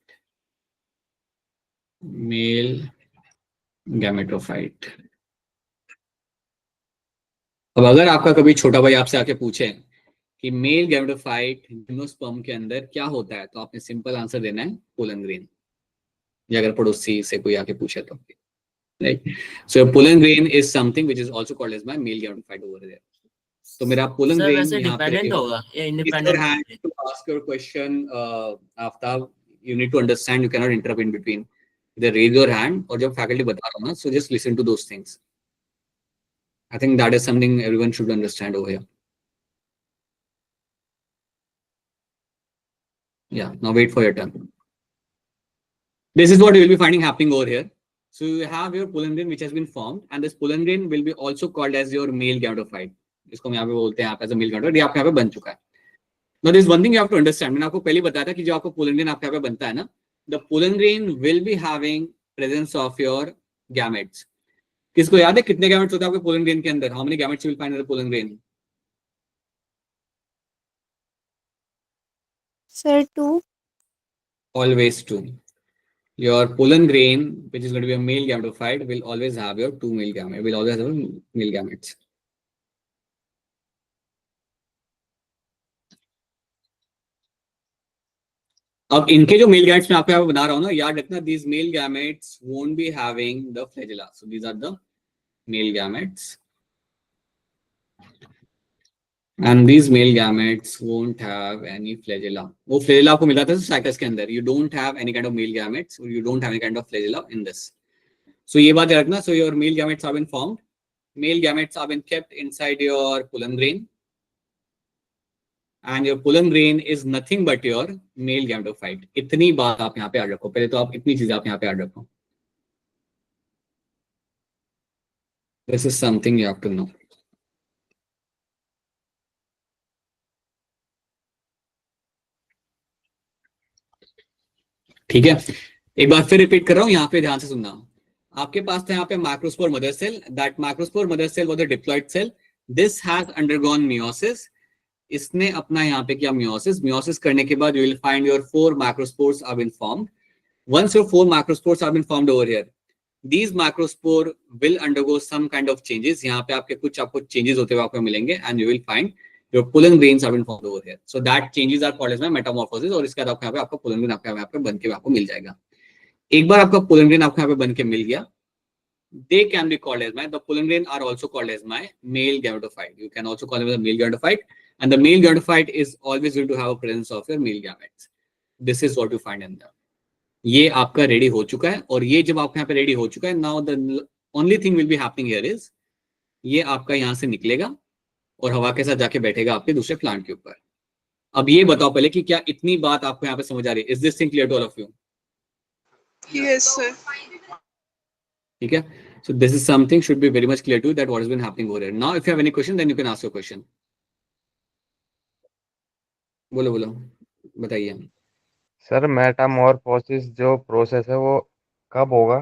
Male gametophyte. अब अगर आपका कभी छोटा भाई आपसे आके पूछे कि मेल गैमेटोफाइट जिम्नोस्पर्म के अंदर क्या होता है, तो आपने सिंपल आंसर देना है पोलन ग्रेन. या अगर पड़ोसी से कोई आके पूछे तो right. So pollen grain is something which is also called as my male gametophyte over there. तो मेरा पोलन ग्रेन यहाँ पे डिपेंडेंट होगा या independent. To ask your question Aftab, you need to understand, you can not interrupt in between. They raise your hand, और जब faculty बता रहा हूँ ना, so just listen to those things. I think that is something everyone should understand over here. Yeah, now wait for your turn. This is what you will be finding happening over here. So you have your pollen grain which has been formed, and this pollen grain will be also called as your male gametophyte. इसको हम यहाँ पे बोलते हैं आप as a male gametophyte. ये आपके यहाँ पे बन चुका है. Now there is one thing you have to understand. मैंने आपको पहले बताया था कि जो आपको pollen grain आपके यहाँ पे बनता है ना, the pollen grain will be having presence of your gametes. किसको याद है कितने gametes होते हैं आपके pollen grain के अंदर? How many gametes you will find in the pollen grain? Sir, 2. Always 2. Your pollen grain, which is going to be a male gametophyte, will always have your 2 male gametes. Will always have male gametes. अब इनके जो male gametes मैं आपको यहाँ पे बना रहा हूँ ना, याद रखना, these male gametes won't be having the flagella. So these are the male gametes, and these male gametes won't have any flagella. वो flagella आपको मिला था साइकस के अंदर. You don't have any kind of male gametes, or you don't have any kind of flagella in this. So ये बात याद रखना. So your male gametes have been formed. Male gametes have been kept inside your pollen grain. And your pollen grain is nothing but your male gametophyte. इतनी बात आप यहाँ पे याद रखो. पहले तो आप इतनी चीजें आप यहाँ पे याद रखो. This is something you have to know. ठीक है. एक बार फिर रिपीट कर रहा हूँ, यहाँ पे ध्यान से सुनना. आपके पास था यहाँ पे microspore mother cell. That microspore mother cell was a diploid cell. This has undergone meiosis. इसने अपना यहाँ पे किया मियोसिस. मियोसिस करने के बाद you will find your 4 microspores are been formed. Once your 4 microspores are been formed over here, these macrospore will undergo some kind of changes. यहाँ पे आपको changes होते हुए आपको मिलेंगे, and you will find your pollen grains have been formed over here. So that changes are called as metamorphosis. और इसके बाद आपको pollen grain आपको यहाँ पे बन के आपको मिल जाएगा. एक बार आपका pollen grain आपको यहाँ पे बन के मिल गया, they can be called as the pollen grain are also called as male gametophyte. You can also call them as a male gametophyte, and the male gametophyte is always going to have a presence of your male gametes. This is what you find in them. ये आपका ready हो चुका है, और ये जब आपका यहाँ पे रेडी हो चुका है, now the only thing will be happening here is, ये आपका यहाँ से निकलेगा और हवा के साथ जाके बैठेगा आपके दूसरे प्लांट के ऊपर. अब ये बताओ पहले कि क्या इतनी बात आपको यहाँ पे समझ आ रही है? Is this thing clear to all of you? Yes, sir. ठीक है, so this is something should be very much clear to you that what has been happening over here. Now if you have any question then you can ask your question. बोलो बताइए. Sir Metamorphosis जो process है वो कब होगा?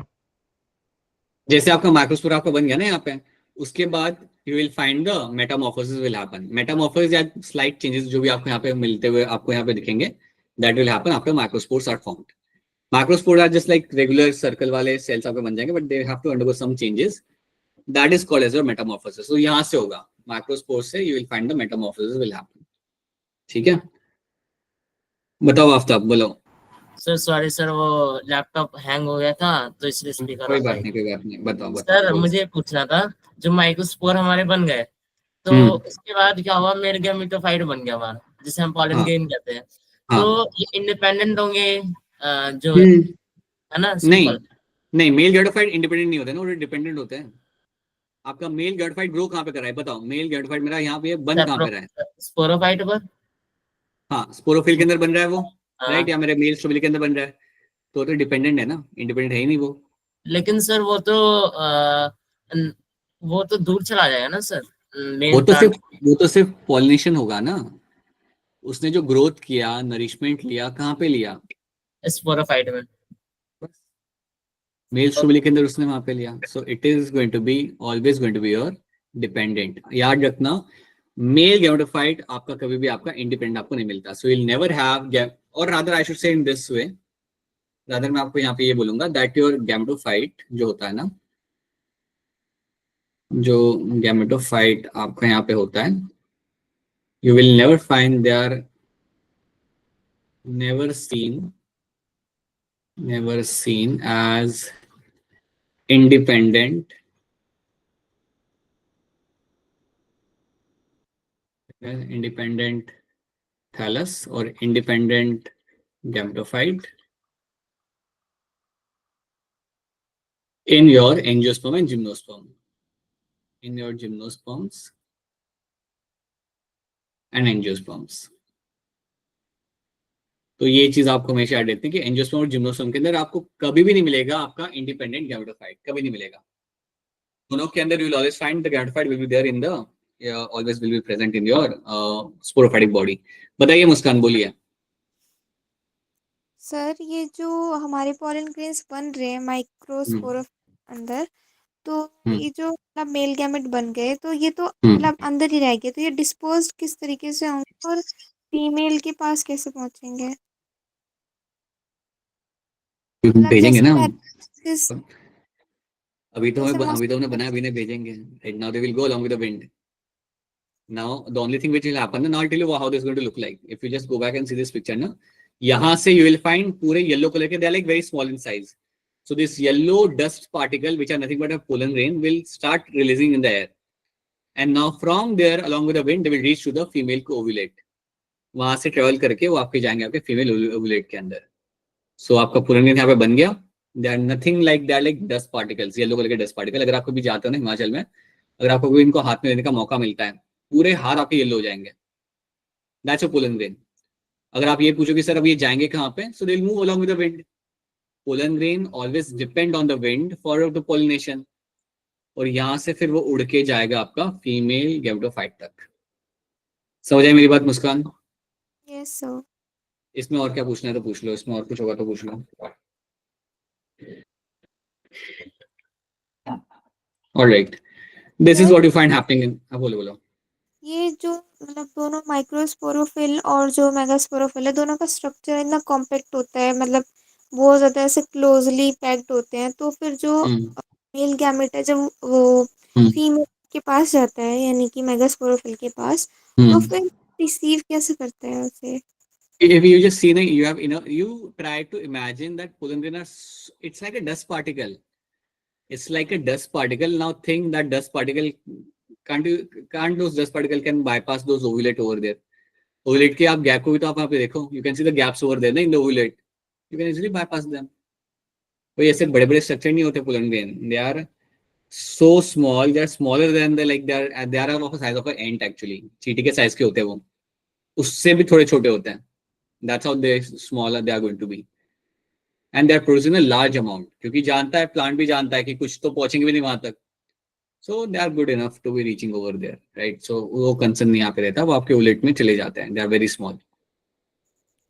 जैसे आपका microspore आपका बन गया ना यहाँ पे, उसके बाद you will find the Metamorphosis will happen. Metamorphosis या स्लाइट चेंजेस जो भी आपको यहाँ पे मिलते हुए आपको यहाँ पे दिखेंगे, that will happen after microspores are formed. Macrospores are just like regular circle वाले cells आपके बन जाएंगे, but they have to undergo some changes. That is called as your metamorphosis. So यहाँ से होगा macrospores से you will find the metamorphosis will happen. ठीक है, बताओ आफ्ताब, बोलो. सर सॉरी सर, वो लैपटॉप हैंग हो गया था तो इसलिए स्पीकर. कोई बात नहीं, बताओ. सर मुझे पूछना था, जो माइक्रोस्पोर हमारे बन गए तो उसके बाद क्या हुआ, मेल गैमेटोफाइट बन गया हमारा, जिसे हम पॉलन ग्रेन कहते हैं. तो ये इंडिपेंडेंट होंगे जो है ना? नहीं मेल गैमेटोफाइट इंडिपेंडेंट नहीं होते ना, वो डिपेंडेंट होते हैं. आपका मेल गैमेटोफाइट ग्रो कहाँ पे कर रहा है बताओ? मेल गैमेटोफाइट मेरा यहाँ पे बन कहाँ पे रहा है? स्पोरोफाइट पर. हाँ, स्पोरोफिल के अंदर बन रहा है वो, राइट? या मेरे मेल स्ट्रोबिली के अंदर बन रहा है, तो डिपेंडेंट है ना, इंडिपेंडेंट है ही नहीं वो. लेकिन सर वो तो दूर चला जाएगा ना सर. वो तो सिर्फ पॉलिनेशन होगा ना. उसने जो ग्रोथ किया, नरिशमेंट लिया, कहाँ पे लिया? स्पोरोफाइट में, मेल स्ट्रोबिली के अंदर उसने वहां पे लिया. So it is going to be always going to be your dependent. याद रखना, मेल गैमेटोफाइट आपका कभी भी आपका इंडिपेंडेंट आपको नहीं मिलता. So you will never have, और rather I should say in this way, rather मैं आपको यहाँ पे ये बोलूंगा दैट योर गैमेटोफाइट जो होता है ना, जो गैमेटोफाइट आपका यहाँ पे होता है, you will never find they are never seen as independent thallus or independent gametophyte in your angiosperm and gymnosperm, in your gymnosperms and angiosperms. तो ये चीज आपको हमेशा याद रखनी है कि एंजियोस्पर्म और जिम्नोस्पर्म के अंदर आपको कभी भी नहीं मिलेगा आपका इंडिपेंडेंट गैमेटोफाइट, कभी नहीं मिलेगा. दोनों के अंदर you will always find the gametophyte will be there in the, always will be present in your sporophytic body. बताइए मुस्कान, बोलिए. सर ये जो हमारे पॉलन ग्रेन्स बन रहे हैं माइक्रोस्पोर अंदर, तो ये जो मतलब मेल गैमेट बन गए तो ये तो मतलब अंदर ही रह गए, तो ये डिस्पोज किस तरीके से होंगे और फीमेल के पास कैसे पहुंचेंगे? भेजेंगे ना, किस अभी तो हमने बनाया, अभी नहीं भेजेंगे. Right now they will go along with the wind. Now the only thing which will happen, now I'll tell you how this is going to look like. If you just go back and see this picture ना, यहाँ से you will find पूरे yellow color के, they are like very small in size. So this yellow dust particle which are nothing but a pollen grain will start releasing in the air. And now from there along with the wind they will reach to the female ovulate. वहां से travel करके वो आपके जाएंगे आपके female ovulate के अंदर. सो आपका pollen grain यहाँ पे बन गया. They are nothing like that, like dust particles, yellow color के dust particle. अगर आपको भी जाते हो ना हिमाचल में, अगर आपको भी इनको हाथ में लेने का मौका मिलता है, पूरे हाथ आपके येलो हो जाएंगे. That's a pollen grain. अगर आप ये पूछो कि सर अब ये जाएंगे कहाँ पे, so they'll move along with the wind. Pollen grain always depend on the wind for the pollination. और यहाँ से फिर वो उड़ के जाएगा आपका फीमेल गैमेटोफाइट तक. समझ आई मेरी बात मुस्कान? Yes sir. इसमें और क्या पूछना है तो पूछ लो, इसमें और कुछ होगा तो पूछ लो. Alright, this is what you find happening in. बोलो. ये जो मतलब दोनों माइक्रोस्पोरोफिल और जो मेगास्पोरोफिल है, दोनों का स्ट्रक्चर इतना कॉम्पैक्ट होता है, मतलब बहुत ज्यादा ऐसे क्लोजली पैक्ड होते हैं, तो फिर जो हम्म मेल गैमेट है जब वो हम्म फीमेल के पास जाता है, यानी कि मेगास्पोरोफिल के पास, तो हम्म फिर रिसीव कैसे करता है उसे? If you just see, you have, you try to imagine that pollen grain are, it's like a dust particle. It's like a dust particle. Now think that dust particle, can't those dust particle can bypass those ovulate over there. Ovulate के आप gap को भी तो आप वहाँ पे देखो. You can see the gaps over there, ना, in the ovulate. You can easily bypass them. कोई ऐसे बड़े बड़े स्ट्रक्चर नहीं होते pollen grain. They are so small. They are smaller than the like they are of a size of an ant actually. चींटी के size के होते हैं वो. उससे भी थोड़े छोटे होते हैं. That's how they smaller they are going to be. And they are producing a large amount. क्योंकि जानता है, प्लांट भी जानता है कि कुछ तो पहुंचेंगे भी नहीं वहां तक. So they are good enough to be reaching over there, right? So वो कंसर्न नहीं यहाँ पे रहता, वो आपके ओलेट में चले जाते हैं. They are very small.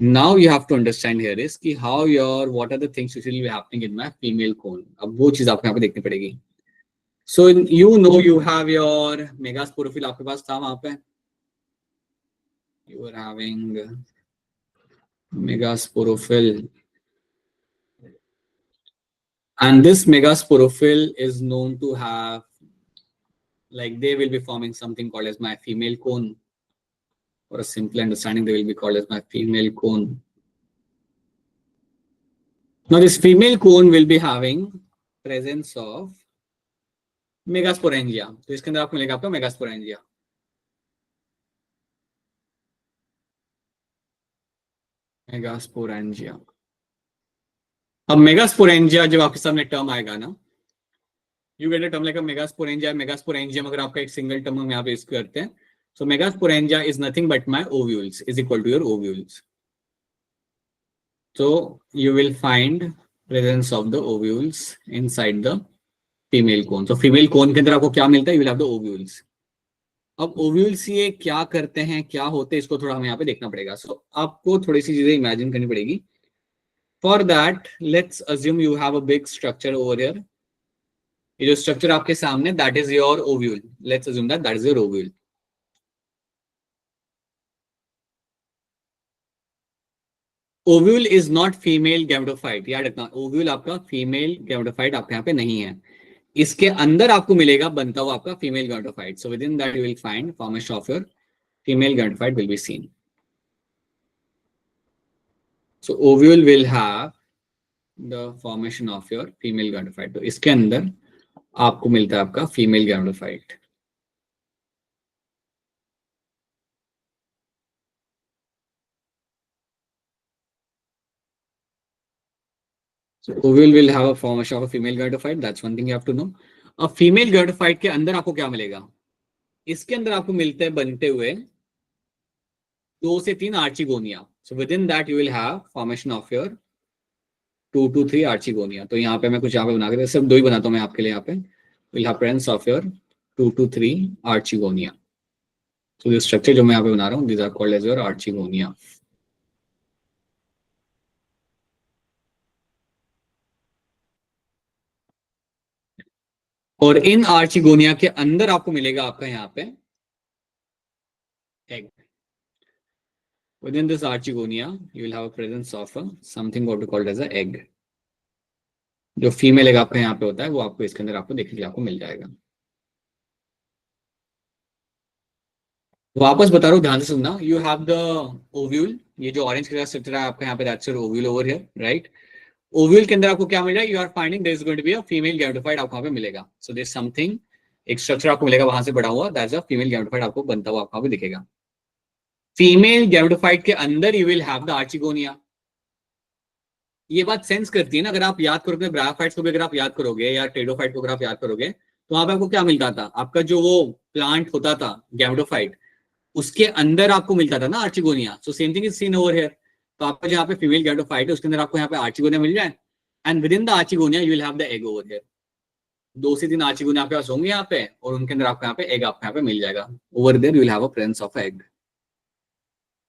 Now you have to understand here is कि how your what are the things which will be happening in my female cone. अब वो चीज आपको यहाँ पे देखनी पड़ेगी. So you know you have your megasporophyll आपके पास था वहां पे. You are having megasporophyll. And this megasporophyll is known to have, like, they will be forming something called as my female cone. For a simple understanding, they will be called as my female cone. Now, this female cone will be having presence of megasporangia. तो इसके अंदर आपको मिलेगा आपका megasporangia. Megasporangia. अब megasporangia जब आपके सामने टर्म आएगा ना, you get a term like a megasporangia. Megasporangium अगर आपका एक सिंगल टर्म हम यहाँ पे इसको करते हैं, so megasporangia is nothing but my ovules is equal to your ovules. So you will find presence of the ovules inside the female cone. So female cone के अंदर आपको क्या मिलता है? You will have the ovules. अब ovules ये क्या करते हैं, क्या होते हैं, इसको थोड़ा हमें यहाँ पे देखना पड़ेगा. So आपको थोड़ी सी चीजें इमेजिन करनी पड़ेगी. For that, let's assume you have a big structure over here. ये जो स्ट्रक्चर आपके सामने, that is your ovule. Let's assume that is your ovule. Ovule is not female gametophyte. याद रखना, ovule आपका female gametophyte आपके यहाँ पे नहीं है. इसके अंदर आपको मिलेगा बनता हुआ आपका female gametophyte. So within that you will find formation of your female gametophyte will be seen. So ovule will have the formation of your female gametophyte. तो इसके अंदर आपको मिलता है आपका female gametophyte. So ovule will have a formation of a female gametophyte. That's one thing you have to know. अब female gametophyte के अंदर आपको क्या मिलेगा? इसके अंदर आपको मिलते हैं बनते हुए 2 से 3 archegonia. So within that you will have formation of your 2 to 3 archegonia. तो यहाँ पे मैं कुछ यहाँ पे बना के सिर्फ 2 ही बनाता हूँ मैं आपके लिए. यहाँ पे will have presence of your 2 to 3 archigonia. So this structure जो मैं यहाँ पे बना रहा हूँ, these are called as your archigonia. और इन आर्चिगोनिया के अंदर आपको मिलेगा आपका यहाँ पे egg. Within this archigonia, you will have a presence of something what we called as a egg. जो फीमेल एग आपका यहाँ पे होता है वो आपको इसके अंदर आपको देखने के लिए आपको मिल जाएगा. वापस बता रहा हूँ, ध्यान से सुनना. You have the ovule. ये जो ऑरेंज कलर स्ट्रक्चर है आपका यहाँ पे, that's your ovule over here, right. Ovule के अंदर आपको क्या मिल रहा है? You are finding there is going to be a female gametophyte आपको वहां पे मिलेगा. सो देयर इज समथिंग, एक स्ट्रक्चर आपको मिलेगा वहां से बड़ा हुआ, दैट्स अ फीमेल गैमेटोफाइट आपको बनता हुआ आपको वहां पे दिखेगा. फीमेल गैमेटोफाइट के अंदर you will have the archegonia. ये बात सेंस करती है ना. अगर आप याद करोगे ब्रायोफाइट्स को भी अगर आप याद करोगे या टेडोफाइट को अगर आप याद करोगे, तो वहां पे आपको क्या मिलता था? आपका जो वो प्लांट होता था गैमेटोफाइट, उसके अंदर आपको मिलता था ना archegonia. So same thing is seen over here. तो आपका जहाँ पे फीमेल गैमेटोफाइट है उसके अंदर आपको यहाँ पे आर्चिगोनिया मिल जाए, and with in the archegonia you will have the egg over here. 2 से 3 आर्चिगोनिया आपके पास होंगे यहाँ पे, और उनके अंदर आपको यहाँ पे एग आपको यहाँ पे मिल जाएगा. Over there you will have a presence of egg.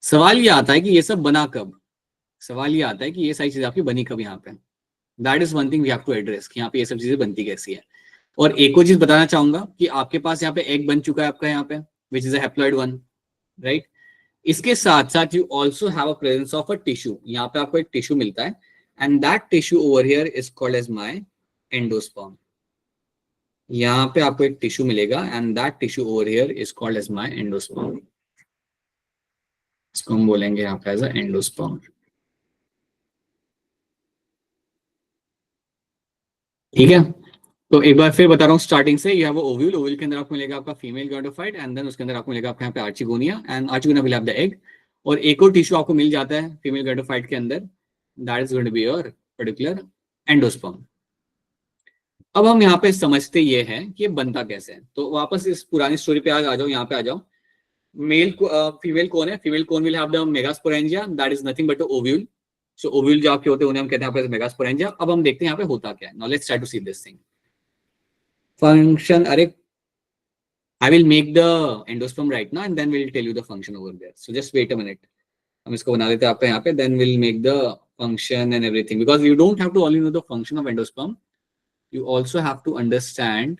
सवाल ये आता है कि ये सब बना कब? सवाल ये आता है कि ये सारी चीजें आपकी बनी कब यहाँ पे? That is one thing we have to address कि यहाँ पे ये सब चीजें बनती कैसी है. और एक और चीज बताना चाहूंगा कि आपके पास यहाँ पे एग बन चुका है आपका यहाँ पे, which is a haploid one, right. इसके साथ साथ you also have a presence of a tissue. यहाँ पे आपको एक टिश्यू मिलता है, and that tissue over here is called as my endosperm. यहाँ पे आपको एक टिश्यू मिलेगा and that tissue over here is called as my endosperm. इसको हम बोलेंगे यहाँ पे एज अ एंडोस्पर्म। ठीक है, तो एक बार फिर बता रहा हूँ स्टार्टिंग से, यह वो ओव्यूल, ओव्यूल के अंदर आपको मिलेगा आपका फीमेल गॉइडोफाइट एंड देन उसके अंदर आपको मिलेगा आपके यहाँ पे archegonia and archegonia will have the egg, और एक और टिश्यू आपको मिल जाता है फीमेल गॉइडोफाइट के अंदर, that is going to be your particular endosperm. अब हम यहाँ पे समझते ये है कि ये बनता कैसे है, तो वापस इस पुरानी स्टोरी पे आ जाओ, यहाँ पे आ जाओ। मेल फीमेल कौन है? फीमेल कौन will have the megasporangia, that is nothing but ovule. So ovule जो आपके होते हैं उन्हें हम कहते हैं यहाँ पे मेगास्पोरेंजिया। अब हम देखते हैं यहाँ पे होता क्या है। Now let's try to see this thing. Function, अरे I will make the endosperm right now and then we'll tell you the function over there. So just wait a minute. हम इसको बना देते हैं आपके यहाँ पे, then we'll make the function and everything, because you don't have to only know the function of endosperm, you also have to understand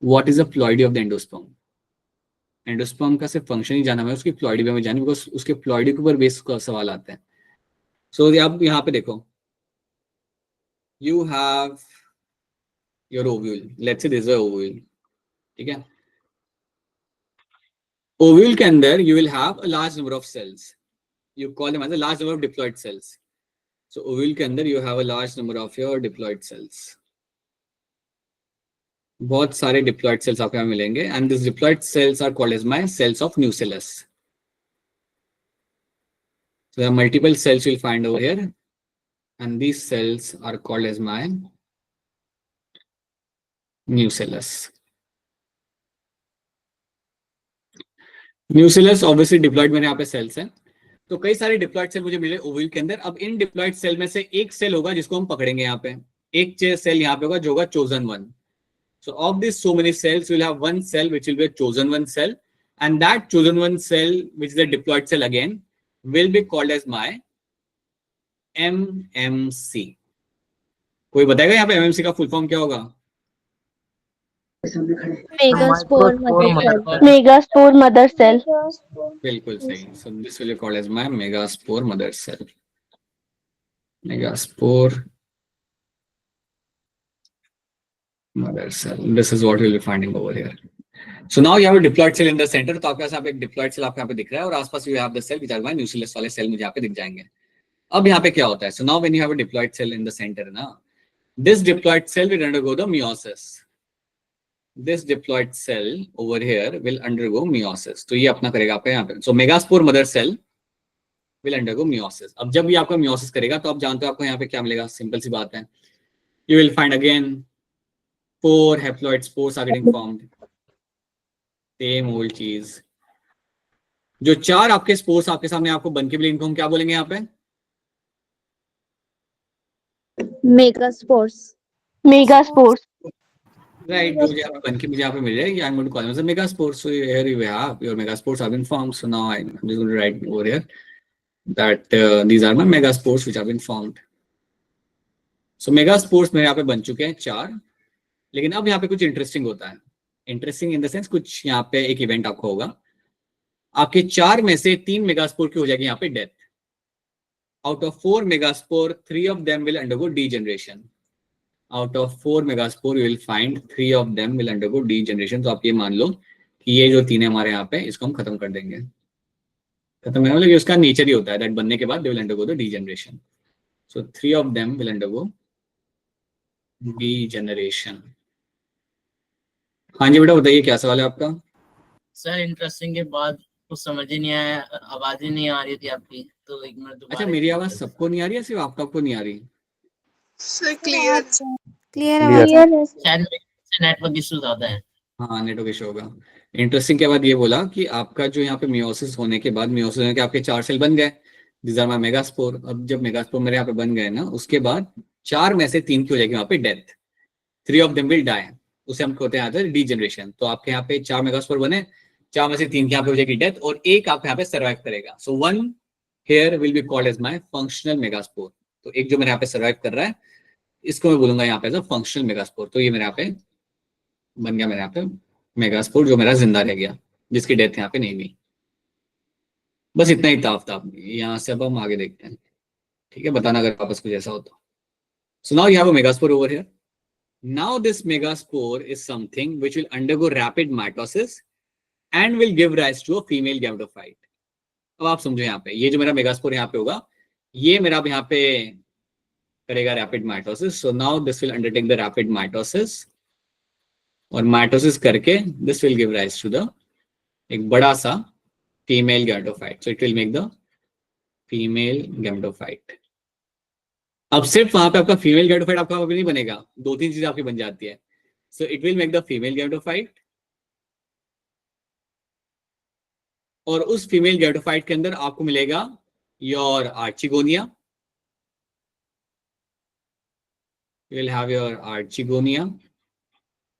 what is the ploidy of the endosperm. Endosperm का सिर्फ function ही जाना है, उसकी ploidy भी हमें जानी, because उसके ploidy के ऊपर बेस का सवाल आते हैं। सो आप यहाँ पे देखो, you have your ovule, let's say this is ovule, ठीक है। ओव्यूल के अंदर you will have a large number of cells, you call them as a large number of diploid cells. So ovule के अंदर you have a large number of your diploid cells, बहुत सारे diploid cells आपको यहाँ मिलेंगे and this diploid cells are called as my cells of nucellus. So there are multiple cells you'll find over here and these cells are called as my nucellus. Nucellus obviously diploid मेरे यहाँ पे sales हैं, तो कई सारे diploid cell मुझे मिले ovule के अंदर। अब इन डिप्लॉयड सेल में से एक सेल होगा जिसको हम पकड़ेंगे, यहाँ पे एक सेल यहाँ पे होगा जो होगा chosen one. So of these so many cells, we'll have one cell which will be a chosen one cell, and that chosen one cell, which is a diploid cell again, will be called as my MMC. कोई बताएगा यहाँ पे MMC का full form क्या होगा? Megaspore mother cell. बिल्कुल सही। So this will be called as my megaspore mother cell. Megaspore mother cell. This is what we'll be finding over here. So now you have a diploid cell in the center. तो आपके पास यहाँ पे एक diploid cell आपको यहाँ पे दिख रहा है और आसपास you have the cell which are my nucleus वाले cell मुझे यहाँ पे दिख जाएंगे। अब यहाँ पे क्या होता है? So now when you have a diploid cell in the center, ना, this diploid cell will undergo the meiosis. This diploid cell over here will undergo meiosis. तो ये अपना करेगा आपका यहाँ पे। So megaspore mother cell will undergo meiosis. अब जब ये आपका meiosis करेगा तो आप जानते हो आपको यहाँ पे क्या मिलेगा? सिंपल सी बात है। You will find again 4 haploid spores are getting formed. Same old cheese. जो 4 आपके स्पोर्स आपके सामने आपको बन के मिले, इनको हम क्या बोलेंगे यहाँ पे? मेगास्पोर्स। मेगास्पोर्स। Right, जो मुझे यहाँ पे बन के मुझे यहाँ पे मिल जाएगी, I'm going to call them as a megaspores. So here you have your megaspores have been formed. So now I'm just going to write over here that these are my megaspores which have been formed. So megaspores मेरे यहाँ पे बन चुके हैं 4, लेकिन अब यहाँ पे कुछ इंटरेस्टिंग होता है। इंटरेस्टिंग इन द सेंस कुछ यहाँ पे एक इवेंट आपको होगा, आपके 4 में से 3 मेगास्पोर की हो जाएगी यहाँ पे death. Out of 4 megaspore 3 of them will undergo degeneration. Out of 4 megaspore you will find 3 of them will undergo degeneration. तो आप ये मान लो कि ये जो 3 है हमारे यहाँ पे, इसको हम खत्म कर देंगे। खत्म करने मतलब उसका नेचर ही होता है दैट बनने के बाद दे will undergo the degeneration. So 3 of them will undergo degeneration. हाँ जी बेटा बताइए क्या सवाल है आपका? सर इंटरेस्टिंग के बाद कुछ समझ ही नहीं आया, आवाज ही नहीं आ रही थी आपकी, तो एक मिनट दोबारा। अच्छा, मेरी आवाज सबको नहीं आ रही है, सिर्फ आपको नहीं आ रही? सर क्लियर क्लियर आवाज है। शायद नेटवर्क इशू ज्यादा है। हाँ नेटवर्क इशू होगा। इंटरेस्टिंग के बाद ये बोला कि आपका जो यहाँ पे मियोसिस होने के बाद, मियोसिस होने के आपके 4 सेल बन गए, दीज आर माय मेगास्पोर। अब जब मेगास्पोर मेरे यहाँ पे बन गए ना, उसके बाद 4 में से 3 की हो जाएगी वहाँ पे death. 3 of them will die, उसे हम कहते हैं डीजनरेशन। तो आपके यहाँ पे 4 मेगास्पोर बने, 4 में से 3 की यहाँ पे हो जाएगी डेथ और एक आपके यहाँ पे सर्वाइव करेगा। So 1 here will be called as my functional megaspore. तो एक जो मेरे यहाँ पे सर्वाइव कर रहा है, इसको मैं बोलूंगा यहाँ पे एज अ फंक्शनल मेगास्पोर। तो ये मेरे यहाँ पे बन गया, मेरे यहाँ पे मेगास्पोर जो मेरा जिंदा रह गया, जिसकी डेथ यहाँ पे नहीं हुई। बस इतना ही ताफ था। यहाँ से अब हम आगे देखते हैं। ठीक है, बताना अगर वापस कुछ ऐसा हो तो। So now you have a megaspore over here. Now this megaspore is something which will undergo rapid mitosis and will give rise to a female gametophyte. अब आप समझो यहाँ पे, ये जो मेरा मेगास्पोर यहाँ पे होगा, ये मेरा अब यहाँ पे करेगा rapid mitosis. So now this will undertake the rapid mitosis, और माइटोसिस करके this will give rise to the एक बड़ा सा female gametophyte. So it will make the female gametophyte. अब सिर्फ वहां पे आपका फीमेल गैमेटोफाइट आपका अभी नहीं बनेगा, 2-3 चीजें आपकी बन जाती है. सो it will make the female gametophyte, और उस फीमेल गैमेटोफाइट के अंदर आपको मिलेगा your archegonia. You will have your archigonia.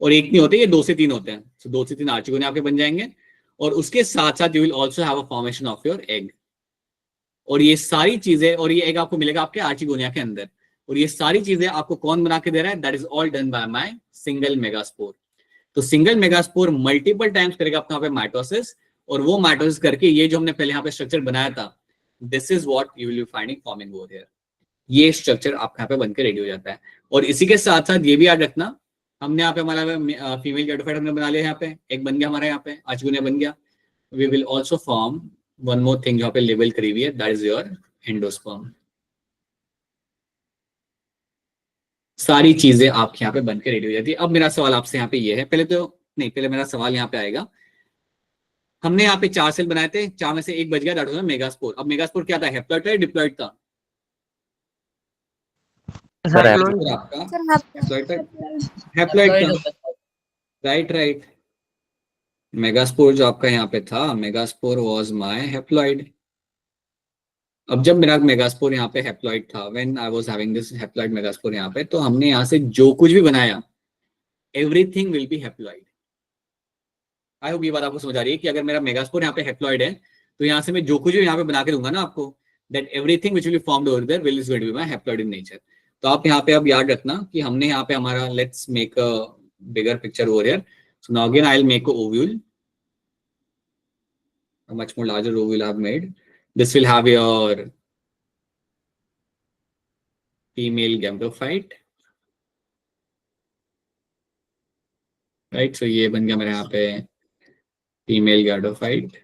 और एक नहीं होते, ये 2 से 3 होते हैं. So 2 से 3 आर्चिगोनिया आपके बन जाएंगे, और उसके साथ साथ you will also have a formation of your egg. और ये सारी चीजें, और ये एग आपको मिलेगा आपके आर्चिगोनिया के अंदर. और ये सारी चीजें आपको कौन बना के दे रहा है? That is all done by my single megaspore. तो सिंगल मेगास्पोर मल्टीपल टाइम्स करेगा अपना पे माइटोसिस, और वो माइटोसिस करके ये जो हमने पहले यहाँ पे स्ट्रक्चर बनाया था, this is what you will be finding forming over here. ये स्ट्रक्चर आपके यहाँ पे बनकर रेडी हो जाता है. और इसी के साथ साथ ये भी याद रखना, हमने यहाँ पे हमारा फीमेल गैमेटोफाइट हमने बना लिया, यहाँ पे एक बन गया हमारा, यहाँ पे आर्चिगोनिया बन गया. We will also form one more thing जहाँ पे लेबल करी हुई है, दैट इज योर एंडोस्पर्म. सारी चीजें आपके यहाँ पे बनकर रेडी हो जाती है. अब मेरा सवाल आपसे यहाँ पे ये है, पहले मेरा सवाल यहाँ पे आएगा. हमने यहाँ पे 4 सेल बनाए थे, 4 में से एक बच गया, दैट वाज मेगास्पोर. अब मेगास्पोर क्या था? हैप्लॉइड था या डिप्लॉइड था? आपका हैप्लॉइड था. राइट. मेगास्पोर जो आपका यहाँ पे था, मेगास्पोर वाज माय हैप्लॉइड. अब जब मेरा मेगास्पोर यहाँ पे हैप्लॉइड था, when I was having this haploid megaspore यहाँ पे, तो हमने यहाँ से जो कुछ भी बनाया, everything will be haploid. I hope ये बात आपको समझ आ रही है कि अगर मेरा मेगास्पोर यहाँ पे हैप्लॉइड है, तो यहाँ से मैं जो कुछ भी यहाँ पे बना के दूंगा ना आपको, that everything which will be formed over there will is going to be my haploid in nature. तो आप यहाँ पे अब याद रखना कि हमने यहाँ पे हमारा, let's make a bigger picture over here. So now again I will make a ovule, a much more larger ovule I've made. This will have your female gametophyte, right? So ये बन गया मेरे यहाँ पे फीमेल गैमेटोफाइट.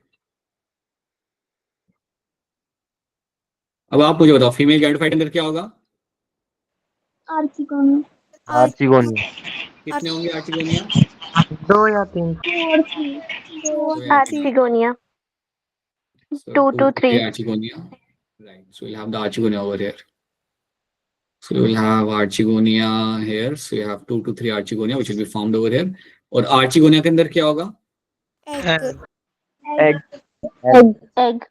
अब आप मुझे बताओ, फीमेल गैमेटोफाइट अंदर क्या होगा? आर्चिगोनिया. कितने होंगे आर्चिगोनिया? 2 या 3. Archegonia. So 2 to 3 archigonia, right? So we'll have the archigonia over here. So we'll have archigonia here. So you have 2 to 3 archigonia which will be formed over here. और archigonia के अंदर क्या होगा? egg.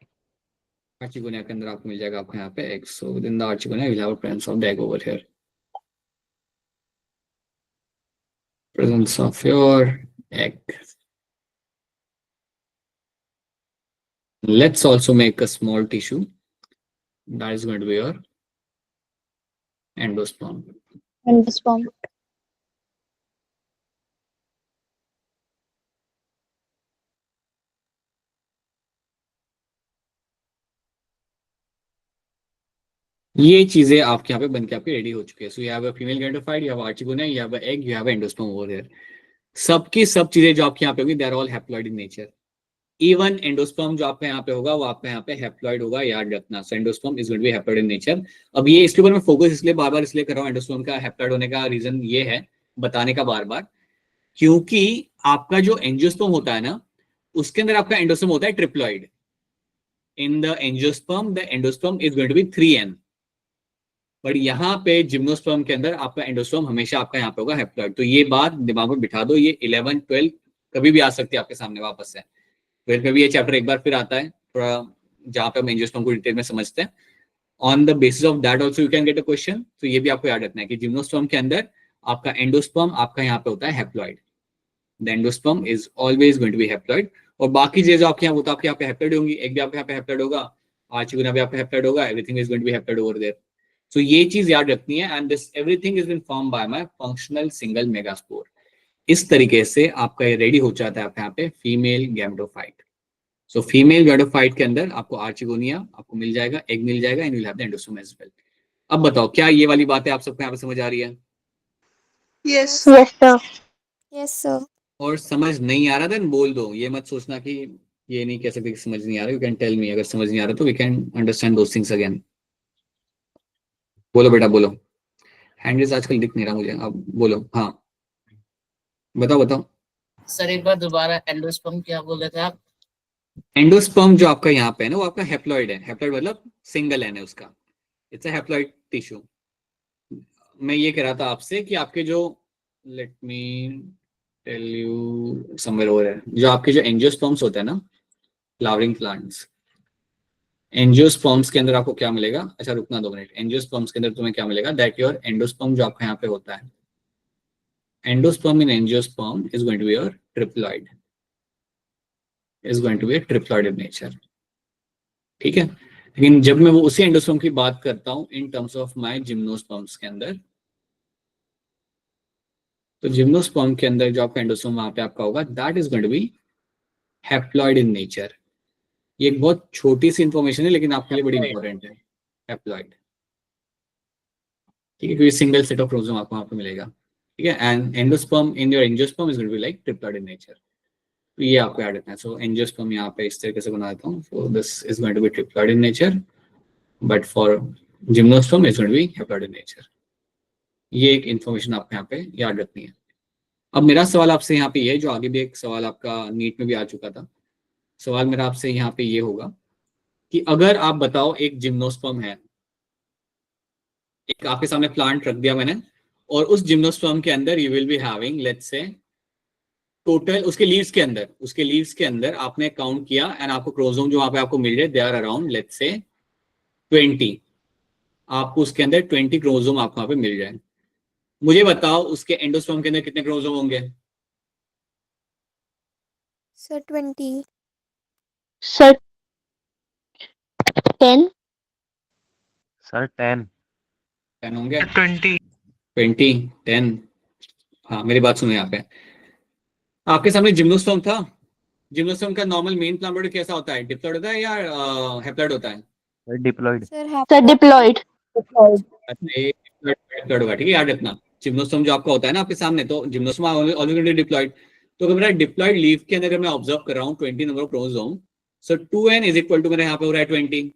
Archigonia के अंदर आपको मिल जाएगा आपको यहाँ पे egg. So within the archigonia we'll have a presence of the egg over here. Presence of your egg. Let's also make a small tissue. That is going to be your endosperm. ये चीजें आपके यहाँ पे बनके आपके ready हो चुकी है. So you have a female gametophyte, you have archegonia, you have a egg, you have a endosperm over here. सबकी सब चीजें जो आपके यहाँ पे होगी, they are all haploid in nature. Even endosperm जो आपके यहाँ पे होगा, वो आपके यहाँ पे हैप्लॉइड होगा, याद रखना. So endosperm is going to be haploid in nature. अब ये इसके ऊपर मैं फोकस इसलिए बार बार इसलिए कर रहा हूँ, एंडोस्पर्म का हैप्लॉइड होने का रीजन ये है बताने का बार बार, क्योंकि आपका जो एंजियोस्पर्म होता है ना, उसके अंदर आपका एंडोस्पर्म होता है triploid. In the angiosperm the endosperm is going to be 3n. But यहाँ पे जिम्नोस्पर्म के अंदर आपका एंडोस्पर्म हमेशा आपका यहाँ पे होगा हैप्लॉइड. तो ये बात दिमाग में बिठा दो. ये 11, 12 कभी भी आ सकती है आपके सामने वापस से. फिर कभी ये चैप्टर एक बार फिर आता है थोड़ा, जहाँ पे हम एंजियोस्पर्म को डिटेल में समझते हैं. On the basis of that also you can get a question. तो ये भी आपको याद रखना है कि जिम्नोस्पर्म के अंदर आपका एंडोस्पर्म आपका यहाँ पे होता है haploid. The endosperm is always going to be haploid. और बाकी चीजें आपके यहाँ होता है, आपके यहाँ पे हैप्लॉइड होंगी. एक भी आपके यहाँ पे हैप्लॉइड होगा, आर्चिगोनिया भी आपका हैप्लॉइड होगा. Everything is going to be haploid over there. So ये चीज याद रखनी है. And this everything is been formed by my functional single megaspore. इस तरीके से आपका ये रेडी हो जाता है आपके यहाँ पे फीमेल गैमेटोफाइट. सो फीमेल गाइडोफाइट के अंदर आपको आर्चिगोनिया आपको मिल जाएगा, एग मिल जाएगा, and you will have the endosome as well. अब बताओ क्या ये वाली बातें आप सबको यहाँ पे समझ आ रही है? Yes. Yes, sir. Yes sir. और समझ नहीं आ रहा देन बोल दो, ये मत सोचना कि ये नहीं कह सकते कि समझ नहीं आ रहा। यू कैन टेल मी अगर समझ नहीं आ रहा तो we can understand those things again. बोलो बेटा बोलो, हैंडल्स आजकल दिख नहीं रहा मुझे, अब बोलो। हाँ बताओ बताओ। सर एक बार दोबारा एंडोस्पर्म क्या बोल रहे थे आप? एंडोस्पर्म जो आपका यहाँ पे है ना वो आपका हेप्लॉइड है। हेप्लॉइड मतलब सिंगल एन है उसका, इट्स अ हेप्लॉइड टिश्यू। मैं ये कह रहा था आपसे कि आपके जो, let me tell you somewhere over है, जो आपके जो एंजियोस्पर्म्स होते हैं ना, फ्लावरिंग प्लांट्स, एंजियोस्पर्म्स के अंदर आपको क्या मिलेगा? अच्छा रुकना 2 मिनट। एंजियोस्पर्म्स के अंदर तुम्हें क्या मिलेगा? दैट योर एंडोस्पर्म जो आपका यहाँ पे होता है, endosperm in angiosperm is going to be your triploid, is going to be a triploid in nature. ठीक है, लेकिन जब मैं वो उसी एंडोस्पर्म की बात करता हूं इन टर्म्स ऑफ माय जिम्नोस्पर्म्स के अंदर, तो जिम्नोस्पर्म के अंदर जो आपका एंडोस्पर्म वहां पे आपका होगा, that is going to be haploid in nature. ये एक बहुत छोटी सी इंफॉर्मेशन है लेकिन आपके लिए बड़ी इंपॉर्टेंट है, हैप्लॉइड। ठीक है, क्योंकि सिंगल सेट ऑफ क्रोमोसोम आपको वहां पे मिलेगा। ठीक है, and endosperm in your angiosperm is going to be like triploid in nature. तो ये आपको याद रखना है। सो एंजियोस्पर्म यहाँ पे इस तरीके से बना देता हूँ, so this is going to be triploid in nature, but for gymnosperm is going to be haploid in nature. ये एक इंफॉर्मेशन आपको यहाँ पे याद रखनी है। अब मेरा सवाल आपसे यहाँ पे ये है, जो आगे भी एक सवाल आपका नीट में भी आ चुका था, सवाल मेरा आपसे यहाँ पे ये होगा कि अगर आप बताओ एक जिम्नोस्पर्म है, एक आपके सामने प्लांट रख दिया मैंने, और उस जिम्नोस्पर्म के अंदर you will be having let's say total उसके लीव्स के अंदर आपने काउंट किया एंड आपको क्रोमोसोम जो वहां पे आपको मिल रहे they are around let's say 20। आपको उसके अंदर 20 क्रोमोसोम आपको वहां पे मिल जाए। मुझे बताओ उसके एंडोस्पर्म के अंदर कितने क्रोमोसोम होंगे? सर 20। Sir, 10. सर 10। 10 होंगे? 20. 20 10। हाँ मेरी बात सुनो, यहाँ पे आपके सामने जिम्नोस्पर्म था। जिम्नोस्पर्म का नॉर्मल मेन प्लांट बॉडी कैसा होता है? डिप्लॉइड होता है या हैप्लॉइड होता है? Sir diploid. Sir Sir, diploid. अच्छा ये डिप्लॉइड होगा। ठीक है, याद रखना जिम्नोस्पर्म जो आपका होता है ना आपके सामने, तो जिम्नोस्पर्म ऑलरेडी डिप्लॉइड। तो अगर मेरा डिप्लॉइड लीफ के अंदर अगर मैं ऑब्जर्व कर रहा हूँ 20 number of chromosome, so 2n is equal to मेरा यहाँ पे हो रहा है 20।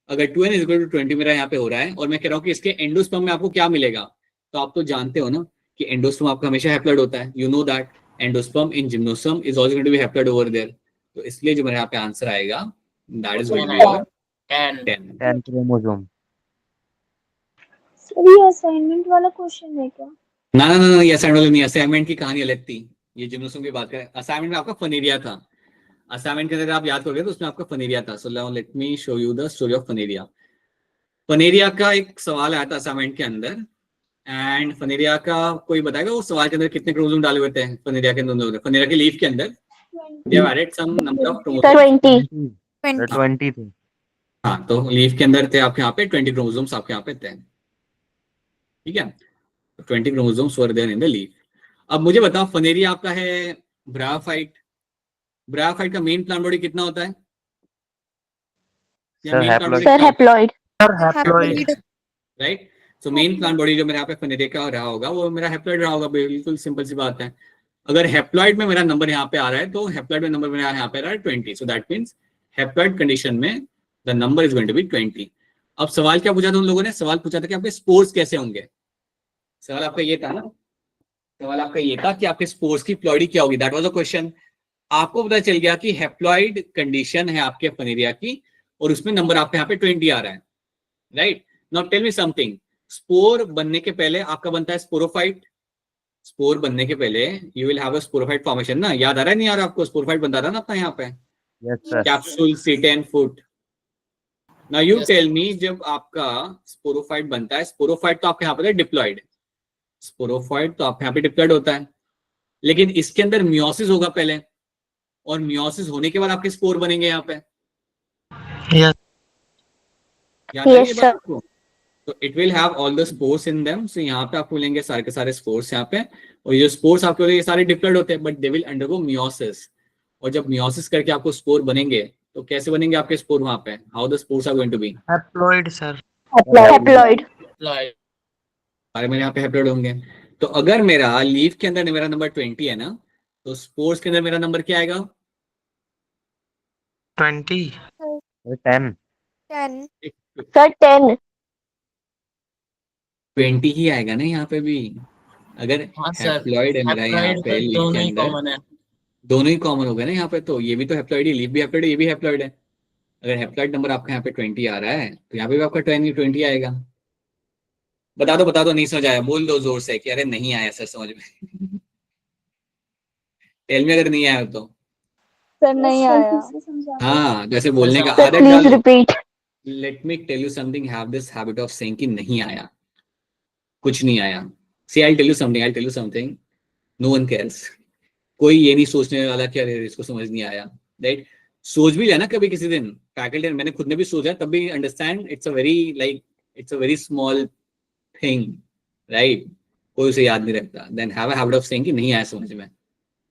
अगर 2n इज इक्वल टू 20 मेरा यहाँ पे हो रहा है और मैं कह रहा हूँ कि इसके एंडोस्पर्म में आपको क्या मिलेगा, तो आप तो जानते हो ना कि एंडोस्पर्म आपका हमेशा हैप्लॉइड होता है। You know that endosperm in gymnosperm is also going to be haploid over there. तो इसलिए जो मेरे यहाँ पे आंसर आएगा that is going to be your 10। 10 chromosome. Sir ये असाइनमेंट वाला क्वेश्चन है क्या? ना ना ना, ये असाइनमेंट नहीं, असाइनमेंट की कहानी अलग थी। ये जिम्नोस्पर्म की बात करें, असाइनमेंट में आपका फनेरिया था। असाइनमेंट के अंदर आप याद करोगे तो उसमें आपका फनेरिया था। So let me show you the story of Funaria. Funaria का एक सवाल आया था असाइनमेंट के अंदर, एंड फनेरिया का कोई बताएगा वो सवाल के अंदर कितने क्रोमोसोम डाले हुए थे फनेरिया के अंदर? फनेरिया के लीफ के अंदर they have added some number of Sir, chromosome. 20. 20। 20 थे। हाँ, तो लीफ के अंदर थे आपके यहाँ पे 20 क्रोमोसोम्स आपके यहाँ पे थे। ठीक है, 20 chromosomes were there in the leaf. अब मुझे बताओ फनेरिया आपका है ब्रायोफाइट। ब्रायोफाइट का मेन प्लांट बॉडी कितना होता है? Sir haploid. Sir, haploid. Haploid. Right. So main plant body जो मेरे यहाँ पे फनेरिया का रहा होगा वो मेरा हैप्लॉइड रहा होगा। बिल्कुल सिंपल सी बात है। अगर हैप्लॉइड में मेरा नंबर यहाँ पे आ रहा है तो हैप्लॉइड में नंबर मेरा यहाँ पे आ रहा है 20। So that means haploid condition में the number is going to be 20। अब सवाल क्या पूछा था उन लोगों ने? सवाल पूछा था कि आपके स्पोर्स कैसे होंगे। सवाल आपका ये था ना, सवाल आपका ये था कि आपके स्पोर्स की प्लॉइडी क्या होगी। That was a question. आपको पता चल गया कि हैप्लॉइड कंडीशन है आपके फनेरिया की और उसमें नंबर आपके यहाँ पे 20 आ रहा है। Right, now tell me something. Spore बनने के पहले आपका बनता है स्पोरोफाइट। स्पोर बनने के पहले you will have a sporophyte formation ना। याद आ रहा है नहीं यार आपको? स्पोरोफाइट बनता था ना अपना यहाँ पे, yes sir. Capsule seta and foot. Now you Yes. Tell me, जब आपका स्पोरोफाइट बनता है, स्पोरोफाइट तो आपके यहाँ पे डिप्लॉइड, स्पोरोफाइट तो आपके यहाँ पे डिप्लॉइड होता है, लेकिन इसके अंदर मियोसिस होगा पहले, और मियोसिस होने के बाद आपके स्पोर बनेंगे यहाँ पे। Yes. याद है ये Yes, बात sir. आपको? तो it will have all the spores in them. So यहाँ पे आपको मिलेंगे सारे के सारे स्पोर्स यहाँ पे, और ये स्पोर्स आपके ये सारे डिप्लॉइड होते हैं but they will undergo meiosis. और जब मियोसिस करके आपको स्पोर बनेंगे तो कैसे बनेंगे आपके स्पोर वहां पे, how the spores are going to be, Haploid, sir. Haploid. सारे मेरे यहाँ पे हैप्लॉइड होंगे। तो अगर मेरा लीफ के अंदर मेरा नंबर 20 है ना, तो स्पोर्स के अंदर मेरा नंबर क्या आएगा? 20. 10। 10। Sir, 10. 20 ही आएगा ना यहाँ पे भी। अगर हाँ सर, हैप्लॉइड है मेरा यहाँ हैप्लॉइड पे तो लीफ के दोनों ही अंदर, कॉमन है। दोनों ही कॉमन हो गए ना यहाँ पे, तो ये भी तो हैप्लॉइड है, लीफ भी हैप्लॉइड है, ये भी हैप्लॉइड है। अगर हैप्लॉइड नंबर आपका यहाँ पे 20 आ रहा है तो यहाँ पे भी आपका 20 आएगा। बता दो नहीं समझ आया, बोल दो जोर से कि अरे नहीं आया सर समझ में। टेल में अगर नहीं आया तो Sir, नहीं सर आया. फिर से समझा दो। हाँ, जैसे बोलने का Sir, आदत please डालो। repeat. Let me tell you something, have this habit of saying कि नहीं आया, कुछ नहीं आया। See I tell you something, no one cares. कोई ये नहीं सोचने वाला कि अरे इसको समझ नहीं आया, राइट? सोच भी लेना कभी किसी दिन, फैकल्टी, मैंने खुद ने भी सोचा तब भी understand, it's a very small thing, right? कोई उसे याद नहीं रखता, then have a habit of saying कि नहीं आया समझ में।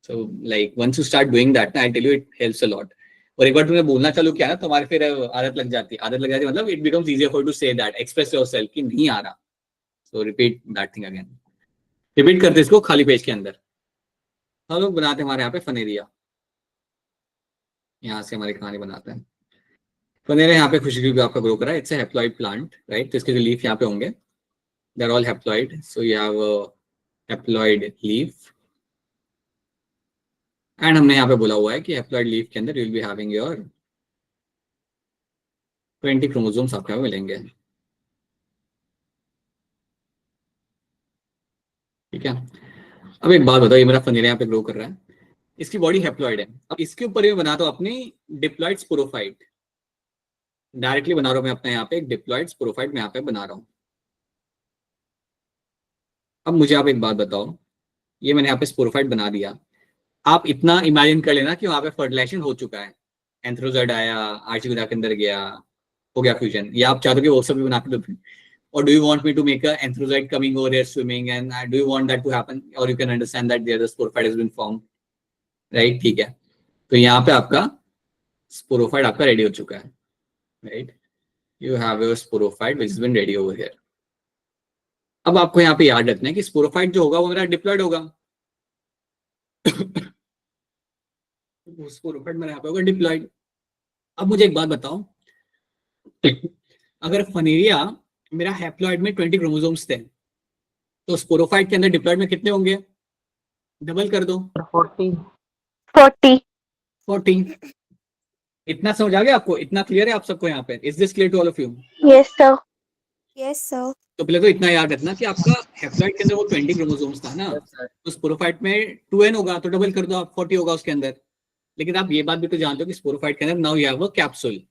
So like once you start doing that, I tell you it helps a lot. और एक बार तुमने बोलना चालू किया ना, तुम्हारे फिर आदत लग जाती है, मतलब it becomes easier for to say that, express yourself कि नहीं आ रहा। So repeat that thing again, repeat करते इसको खाली पेज के अंदर। हम लोग बनाते हैं हमारे यहाँ पे फनेरिया, यहाँ से हमारी कहानी बनाते हैं। फनेरिया यहाँ पे खुशबू भी आपका ग्रो करा है, it's a haploid plant, right? तो इसके जो लीफ यहाँ पे होंगे, they are all haploid, so you have haploid leaf. And हमने यहाँ पे बोला हुआ है कि हैप्लॉइड लीफ के अंदर you will be having your 20 chromosomes आपको मिलेंगे, ठीक है? अब एक बात बताओ, ये मेरा फनेरिया यहाँ पे ग्रो कर रहा है, इसकी बॉडी हैप्लॉइड है। अब इसके ऊपर मैं बनाता हूँ अपनी डिप्लॉइड स्पोरोफाइट, डायरेक्टली बना रहा हूँ मैं अपने यहाँ पे एक डिप्लॉइड स्पोरोफाइट में यहाँ पे बना रहा हूँ। अब मुझे आप एक बात बताओ, ये मैंने यहाँ पे स्पोरोफाइट बना दिया, आप इतना इमेजिन कर लेना कि वहां पे फर्टिलाइजेशन हो चुका है, एंथ्रोजाइड आया, आर्चिगोडा के अंदर गया, हो गया फ्यूजन, या आप चाहते हो कि वो सब भी बना के दो, or do you want me to make a anthrozide coming over here swimming, and do you want that to happen, or you can understand that there the sporophyte has been formed, right? ठीक है, तो यहाँ पे आपका sporophyte आपका ready हो चुका है, right? You have your sporophyte which has been ready over here. अब आपको यहाँ पे याद रखना है कि स्पोरोफाइट जो होगा वो मेरा डिप्लॉयड होगा। स्पोरोफाइट मेरा यहाँ पे होगा डिप्लॉयड। अब मुझे एक बात बताओ, अगर फनेरिया मेरा हैप्लॉइड में 20 क्रोमोसोम्स थे, तो स्पोरोफाइट के अंदर डिप्लॉइड में कितने होंगे? डबल कर दो, 40. 40. 40। इतना समझ आ गया आपको? इतना क्लियर है आप सबको यहाँ पे? Is this clear to all of you? Yes, sir. Yes sir. तो पहले तो इतना याद रखना कि आपका हैप्लॉइड के अंदर वो 20 क्रोमोसोम्स था ना, तो स्पोरोफाइट में 2n होगा, तो डबल कर दो आप, 40 होगा उसके अंदर। लेकिन आप ये बात भी तो जानते हो कि स्पोरोफाइट के अंदर नाउ यू हैव वो कैप्सूल।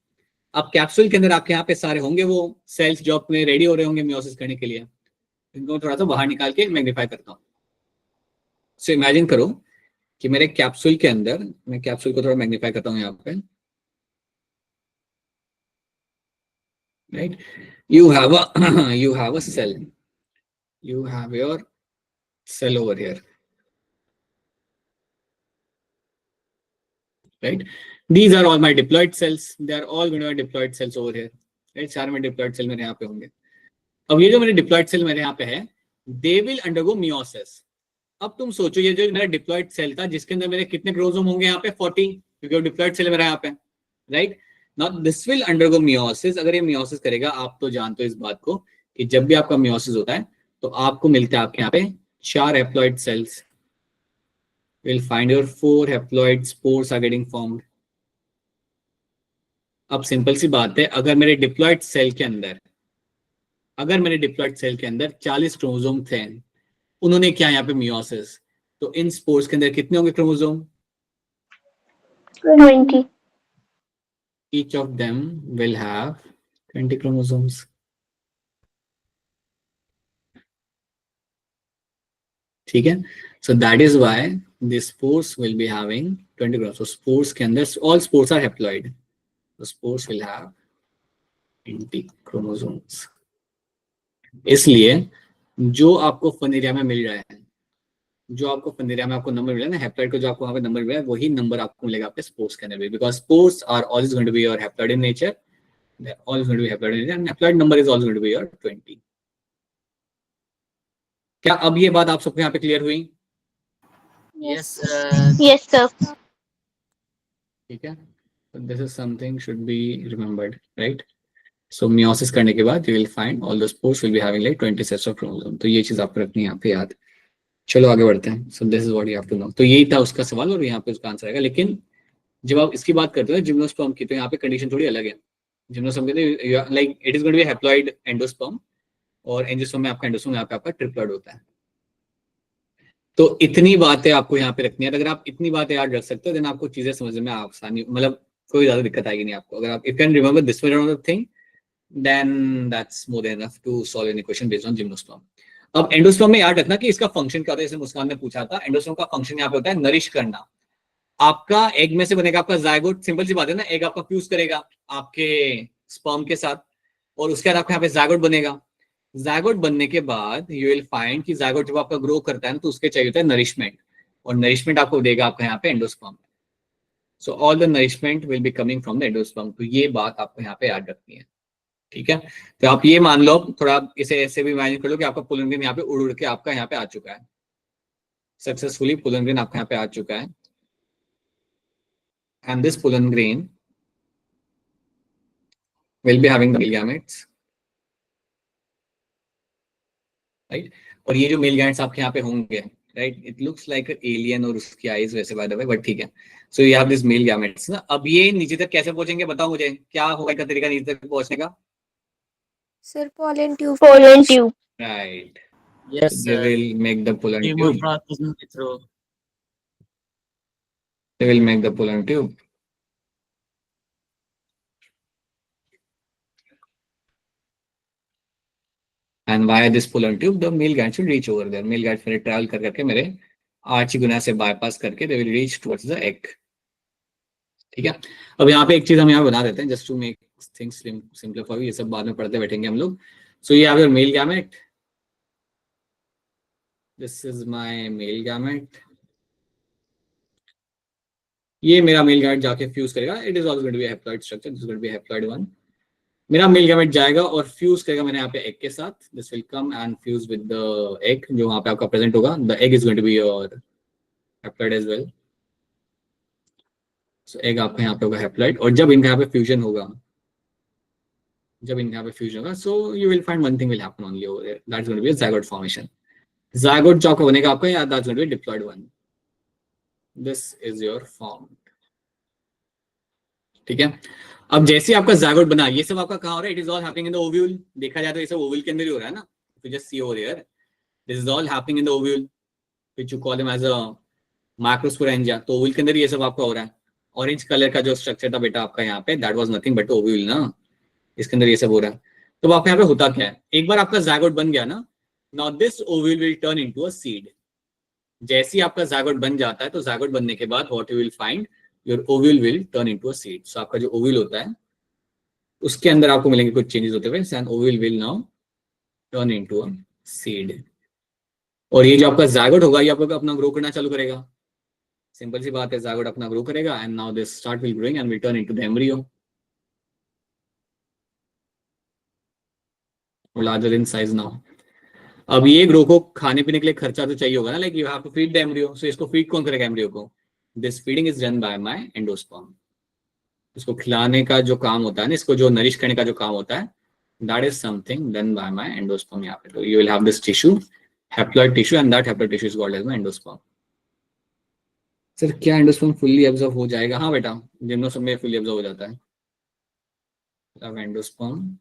अब कैप्सूल के अंदर आपके यहाँ पे सारे होंगे वो सेल्स जो अपने रेडी हो रहे होंगे मियोसिस करने के लिए। इनको थोड़ा सा बाहर निकाल के मैग्नीफाई करता हूँ। सो इमेजिन करो कि मेरे कैप्सूल के अंदर, मैं कैप्सूल को थोड़ा मैग्नीफाई करता हूँ यहाँ पे, right? You have a cell, you have your cell over here, right? These are all my diploid cells, they are all going to be diploid cells over here, right? चार में diploid cell मेरे यहाँ पे होंगे। अब ये जो मेरे diploid cell मेरे यहाँ पे है, they will undergo meiosis। अब तुम सोचो, ये जो मेरा diploid cell था जिसके अंदर मेरे कितने क्रोमोसोम होंगे यहाँ पे? 40, क्योंकि वो diploid cell मेरा यहाँ पे, right? Now this will undergo meiosis। अगर ये meiosis करेगा, आप तो जानते हो इस बात को कि जब भी आपका meiosis होता है तो आपको मिलता है आपके यहाँ पे 4 haploid cells। You'll find your 4 haploid spores are getting formed। अब सिंपल सी बात है, अगर मेरे diploid cell के अंदर 40 क्रोमोसोम थे, उन्होंने क्या यहाँ पे meiosis, तो इन स्पोर्स के अंदर कितने होंगे chromosome? 20. Each of them will have 20 chromosomes। ठीक है, so that is why the spores will be having 20 chromosomes। So spores के अंदर all spores are haploid, the spores will have 20 chromosomes। इसलिए जो आपको फनेरिया में मिल रहा है जो आपको फंदेरिया में आपको नंबर मिला ना, हैप्लॉइड को जो आपको वहां पे नंबर मिला, वही नंबर आपको मिलेगा आपके स्पोर्स के अंदर भी, because spores are always going to be your haploid in nature, always going to be haploid in nature, and haploid number is always going to be your 20। क्या अब ये बात आप सबको यहाँ पे क्लियर हुई? Yes Yes, sir. ठीक है, this is something should be remembered, right? So meiosis करने के बाद you will find all the spores will be having like 20 sets of chromosome. तो ये चीज आपको रखनी है यहाँ पे याद। चलो आगे बढ़ते हैं। So this is what you have to know. तो यही था उसका सवाल और यहाँ पे उसका आंसर आएगा। लेकिन जब आप इसकी बात करते हो जिम्नोस्पर्म की, तो यहाँ पे कंडीशन थोड़ी अलग है। जिम्नोस्पर्म कहते हैं like it is going to be haploid endosperm, और एंजियोस्पर्म में आपका एंडोस्पर्म यहाँ पे आपका ट्रिप्लॉइड होता है। तो इतनी बातें आपको यहाँ पे रखनी है। अगर आप इतनी बातें याद रख सकते हो देन आपको चीजें समझने में आसानी, मतलब कोई ज्यादा दिक्कत आएगी नहीं आपको। अगर आप if can remember this thing then that's more than enough to solve any question based on gymnosperm. अब एंडोस्पर्म में याद रखना कि इसका फंक्शन क्या होता है। जैसे मुस्कान ने पूछा था, एंडोस्पर्म का फंक्शन यहाँ पे होता है नरिश करना। आपका एग में से बनेगा आपका जायगोट, सिंपल सी बात है ना, एग आपका फ्यूज करेगा आपके स्पर्म के साथ, और उसके बाद आपका यहाँ पे जायगोट बनेगा। जायगोट बनने के बाद यू विल फाइंड कि जायगोट जब आपका ग्रो करता है ना, तो उसके चाहिए होता है नरिशमेंट, और नरिशमेंट आपको देगा आपका यहाँ पे endosperm. So all the nourishment will be coming from the endosperm. तो ये बात आपको यहाँ पे याद रखनी है, ठीक है? तो आप ये मान लो, थोड़ा इसे ऐसे भी इमेजिन कर लो कि आपका पोलन ग्रेन यहाँ पे उड़ के आपका यहाँ पे आ चुका है, सक्सेसफुली पोलन ग्रेन आपका यहाँ पे आ चुका है। And this pollen grain will be having the male gametes, right? और ये जो मेल गैमेट्स आपके यहाँ पे होंगे, right, it looks like alien और उसकी आईज वैसे बाय द वे, बट ठीक है। So you have this male gametes ना। अब ये नीचे तक कैसे पहुंचेंगे बताओ मुझे, क्या होगा इनका तरीका नीचे तक पहुंचने का? Sir pollen tube. Pollen tube. Right. Yes They will make the pollen remove tube. Process के through. They will make the pollen tube. And via this pollen tube, the male gland should reach over there. Male gland फिर travel कर करके मेरे आर्चिगोना से bypass करके they will reach towards the egg. ठीक है? अब यहाँ पे एक चीज हम यहाँ बना देते हैं just to make things simpler for you. ये सब बाद में पढ़ते बैठेंगे हम लोग. So you have your male gamete. This is my male gamete. ये मेरा मेल गैमेट जाके फ्यूज करेगा. It is also going to be haploid structure. This is going to be haploid 1. मेरा मेल गैमेट जाएगा और फ्यूज करेगा मैंने यहाँ पे एग के साथ. This will come and fuse with the egg जो वहां पे आपका प्रेजेंट होगा. The egg is going to be your haploid as well. So egg आपका यहाँ पे होगा हैप्लॉइड. और जब इनका यहाँ पे फ्यूजन होगा, so you will find one thing will happen only over there. That's going to be a zygote formation. Zygote जो आपका बनेगा आपका, या that's going to be diploid 1. This is your form. ठीक है? अब जैसे आपका ज़ायगोट बना, ये सब आपका कहाँ हो रहा है? It is all happening in the ovule. देखा जाए तो ये सब ओव्यूल के अंदर ही हो रहा है ना. You just see over here, this is all happening in the ovule which you call him as a microsporangia. तो ओव्यूल के अंदर ये सब आपका हो रहा है. ऑरेंज कलर का जो स्ट्रक्चर था बेटा आपका यहाँ पे, that was nothing but ovule ना. इसके अंदर ये सब हो रहा है. तो आपका यहाँ पे होता क्या है? एक बार आपका ज़ायगोट बन गया ना, now this ovule will turn into a seed. जैसे ही आपका ज़ायगोट बन जाता है, तो ज़ायगोट बनने के बाद what you will find, your ovule will turn into a seed. So आपका जो ओव्यूल होता है उसके अंदर आपको मिलेंगे कुछ चेंजेस होते हुए. And ovule will now turn into a seed. और ये जो आपका ज़ायगोट होगा, ये आपको अपना ग्रो करना चालू करेगा. सिंपल सी बात है, ज़ायगोट अपना ग्रो करेगा and now this start will growing and will turn into the embryo. Larger in size now. अब ये ग्रो को खाने पीने के लिए खर्चा तो चाहिए होगा ना, like you have to feed the embryo. So इसको फीड कौन करेगा एम्ब्रियो को? This feeding is done by my endosperm. इसको खिलाने का जो काम होता है ना, इसको जो नरिश करने का जो काम होता है, that is something done by my endosperm. यहाँ पे तो you will have this tissue, haploid tissue, and that haploid tissue is called as my endosperm. Sir क्या एंडोस्पर्म फुल्ली एब्जॉर्ब हो जाएगा? हाँ बेटा, जिम्नोस्पर्म में फुल्ली एब्जॉर्ब हो जाता है. Endosperm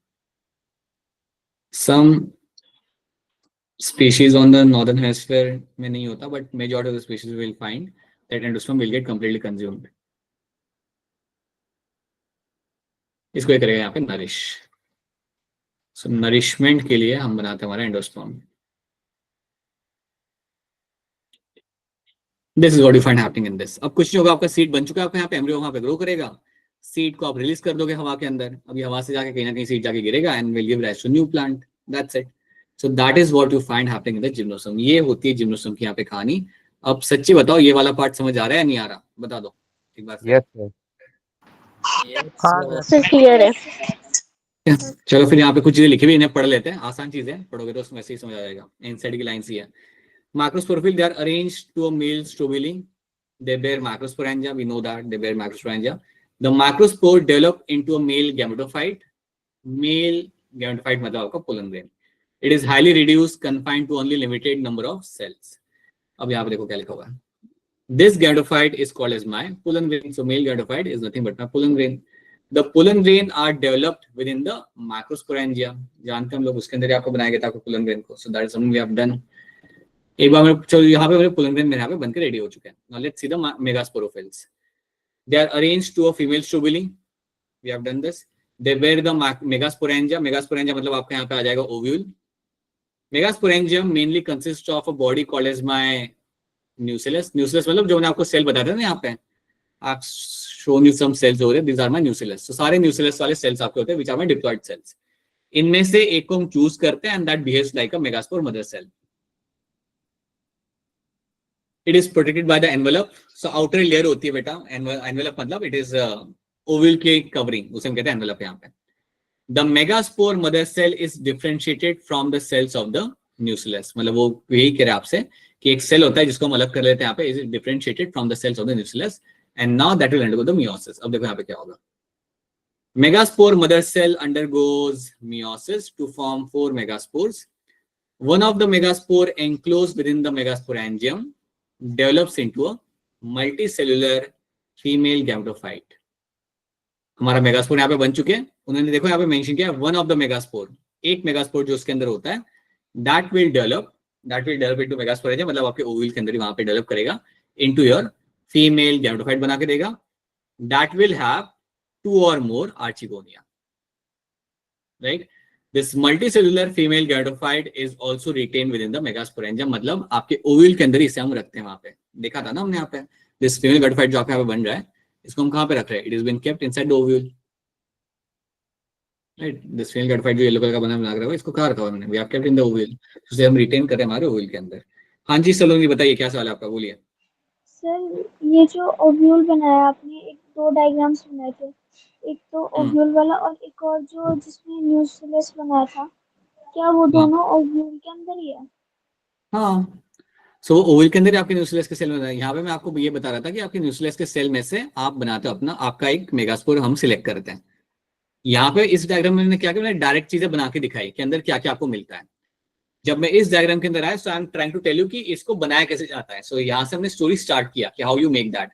some species on the northern hemisphere में नहीं होता, but majority of the species will find that endosperm will get completely consumed. इसको करेगा यहाँ पे नरिश. सो नरिशमेंट के लिए हम बनाते हैं हमारा endosperm. This is what you find happening in this. अब कुछ नहीं होगा, आपका सीड बन चुका है, आपका यहाँ पे एम्ब्रियो वहां पे ग्रो करेगा. सीड को आप रिलीज कर दोगे हवा के अंदर. अभी हवा से जाके कहीं ना कहीं सीड जाके गिरेगा and will give rise to new plant. That's it. So that is what you find happening in the gymnosperm. ये होती है जिम्नोस्पर्म की यहाँ पे कहानी. अब सच्ची बताओ, ये वाला पार्ट समझ आ रहा है या नहीं आ रहा, बता दो एक बार फिर। Yes sir. हाँ सर क्लियर है। चलो फिर यहाँ पे कुछ चीजें लिखी हुई इन्हें पढ़ लेते हैं, आसान चीजें हैं, पढ़ोगे तो उसमें ऐसे ही समझ आ जाएगा। इनसाइड की लाइन सी है, macrosporophyll they are arranged to a male strobiling, they bear macrosporangia, we know that they bear macrosporangia. The macrospore develop into a male gametophyte, male gametophyte मतलब आपका pollen grain. It is highly reduced, confined to only limited number of cells. अब यहाँ पे देखो क्या लिखा हुआ है, this gametophyte is called as my pollen grain. So male gametophyte is nothing but my pollen grain. The pollen grain are developed within the macrosporangia. जानते हैं हम लोग, उसके अंदर ही आपको बनाया गया था आपको pollen grain को. So that is something we have done. एक बार चलो यहाँ पे मेरे pollen grain मेरे यहाँ पे बनकर रेडी हो चुके हैं. Now let's see the megasporophylls. They are arranged to a female strobili. We have done this. They bear the megasporangia. Megasporangia मतलब आपका यहाँ पे आ जाएगा ovule. Megasporangium mainly consists of a body called as my nucellus. Nucellus मतलब जो मैंने आपको cell बताया था ना यहाँ पे, आप shown you some cells over here. These are my nucellus. So सारे nucellus वाले cells आपके होते हैं, which are my diploid cells. इनमें से एक को हम चूज करते हैं and that behaves like a megaspore mother cell. It is protected by the envelope. So outer layer होती है बेटा, envelope मतलब it is ovule के covering, उसे हम कहते हैं envelope यहाँ पे. The megaspore mother cell is differentiated from the cells of the nucellus. मतलब वो यही कह रहे हैं आपसे कि एक सेल होता है जिसको हम अलग कर लेते हैं यहाँ पे, is differentiated from the cells of the nucellus, and now that will undergo the meiosis. अब देखो यहाँ पे क्या होगा. Megaspore mother cell undergoes meiosis to form 4 megaspores. One of the megaspore enclosed within the megasporangium develops into a multicellular female gametophyte. हमारा megaspore यहाँ पे बन चुके हैं. उन्होंने देखो यहाँ पे मेंशन किया वन ऑफ द मेगास्पोर, एक मेगास्पोर जो उसके अंदर होता है, that will develop into megasporangium, मतलब आपके ओव्यूल के अंदर ही वहां पे डेवलप करेगा इनटू योर फीमेल गैमेटोफाइट बना के देगा. That will have 2 or more archegonia, right? This multicellular female gametophyte is also retained within the megasporangium. मतलब आपके ओव्यूल के अंदर इसे हम रखते हैं, वहां पे देखा था ना हमने यहाँ पे. This female gametophyte जो आपके यहाँ पे बन रहा है, इसको हम कहाँ पे रख रहे हैं? It is been kept inside the ovule, right? This female gametophyte जो येलो कलर का बना रहा है, इसको कहाँ रखा हुआ हमने? We have kept in the ovule. उसे हम रिटेन कर रहे हैं हमारे ओव्यूल के अंदर. हाँ जी सलोनी बताइए क्या सवाल है आपका, बोलिए. सर ये जो ओव्यूल बनाया आपने, एक 2 डायग्राम्स बनाए थे, एक तो ओव्यूल वाला और एक और जो जिसमें न्यूक्लियस बनाया था, क्या वो दोनों ओव्यूल के अंदर ही है? हाँ, सो ओवल के अंदर आपके न्यूक्लियस के सेल बनाए. यहाँ पे मैं आपको ये बता रहा था कि आपके न्यूक्लियस के सेल में से आप बनाते हो अपना, आपका एक मेगास्पोर हम सिलेक्ट करते हैं. यहाँ पे इस डायग्राम में मैंने क्या किया, मैंने डायरेक्ट चीजें बना के दिखाई कि अंदर क्या क्या आपको मिलता है. जब मैं इस डायग्राम के अंदर आया, so I am trying to tell you कि इसको बनाया कैसे जाता है. सो यहाँ से हमने स्टोरी स्टार्ट किया कि how you make that.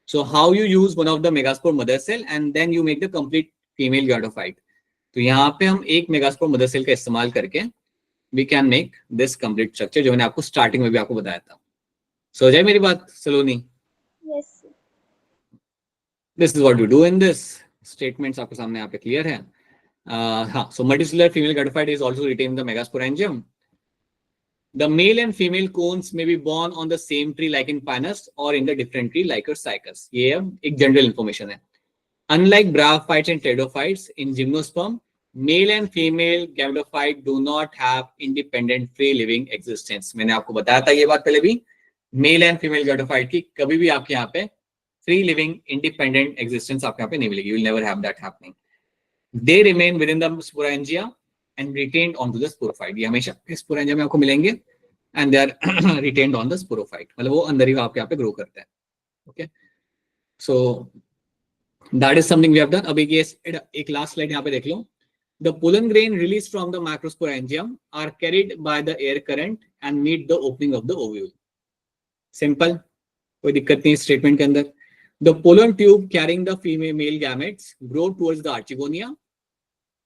So how you use one of the megaspore mother cell and then you make the complete female gametophyte. तो यहाँ पे हम एक मेगास्पोर मदर सेल का इस्तेमाल करके we can make this complete structure, जो मैंने आपको स्टार्टिंग में भी आपको बताया था. सो जाए मेरी बात Saloni? Yes. This is what you do in this. Statements आपके सामने यहाँ पे क्लियर है. हाँ, so multicellular female gametophyte is also retained in the megasporangium. The male and female cones may be born on the same tree like in Pinus or in the different tree like Cycas. ये एक general information है. Unlike bryophytes and pteridophytes, in gymnosperm, male and female gametophyte do not have independent free living existence. मैंने आपको बताया था ये बात पहले भी, मेल एंड फीमेल गैमेटोफाइट की कभी भी आपके यहाँ पे फ्री लिविंग इंडिपेंडेंट एग्जिस्टेंस आपके यहाँ पे नहीं मिलेगी. You will never have that happening. They remain within the sporangia and retained onto the sporophyte. ये हमेशा sporangia में आपको मिलेंगे and they are retained on the sporophyte. मतलब वो अंदर ही आपके यहाँ पे ग्रो करते हैं. Okay, so that is something we have done. अब एक लास्ट स्लाइड यहाँ पे देख लो. The pollen grain released from the macrosporangium are carried by the air current and meet the opening of the ovule. Simple, कोई दिक्कत नहीं statement के अंदर. The pollen tube carrying the female male gametes grow towards the archegonia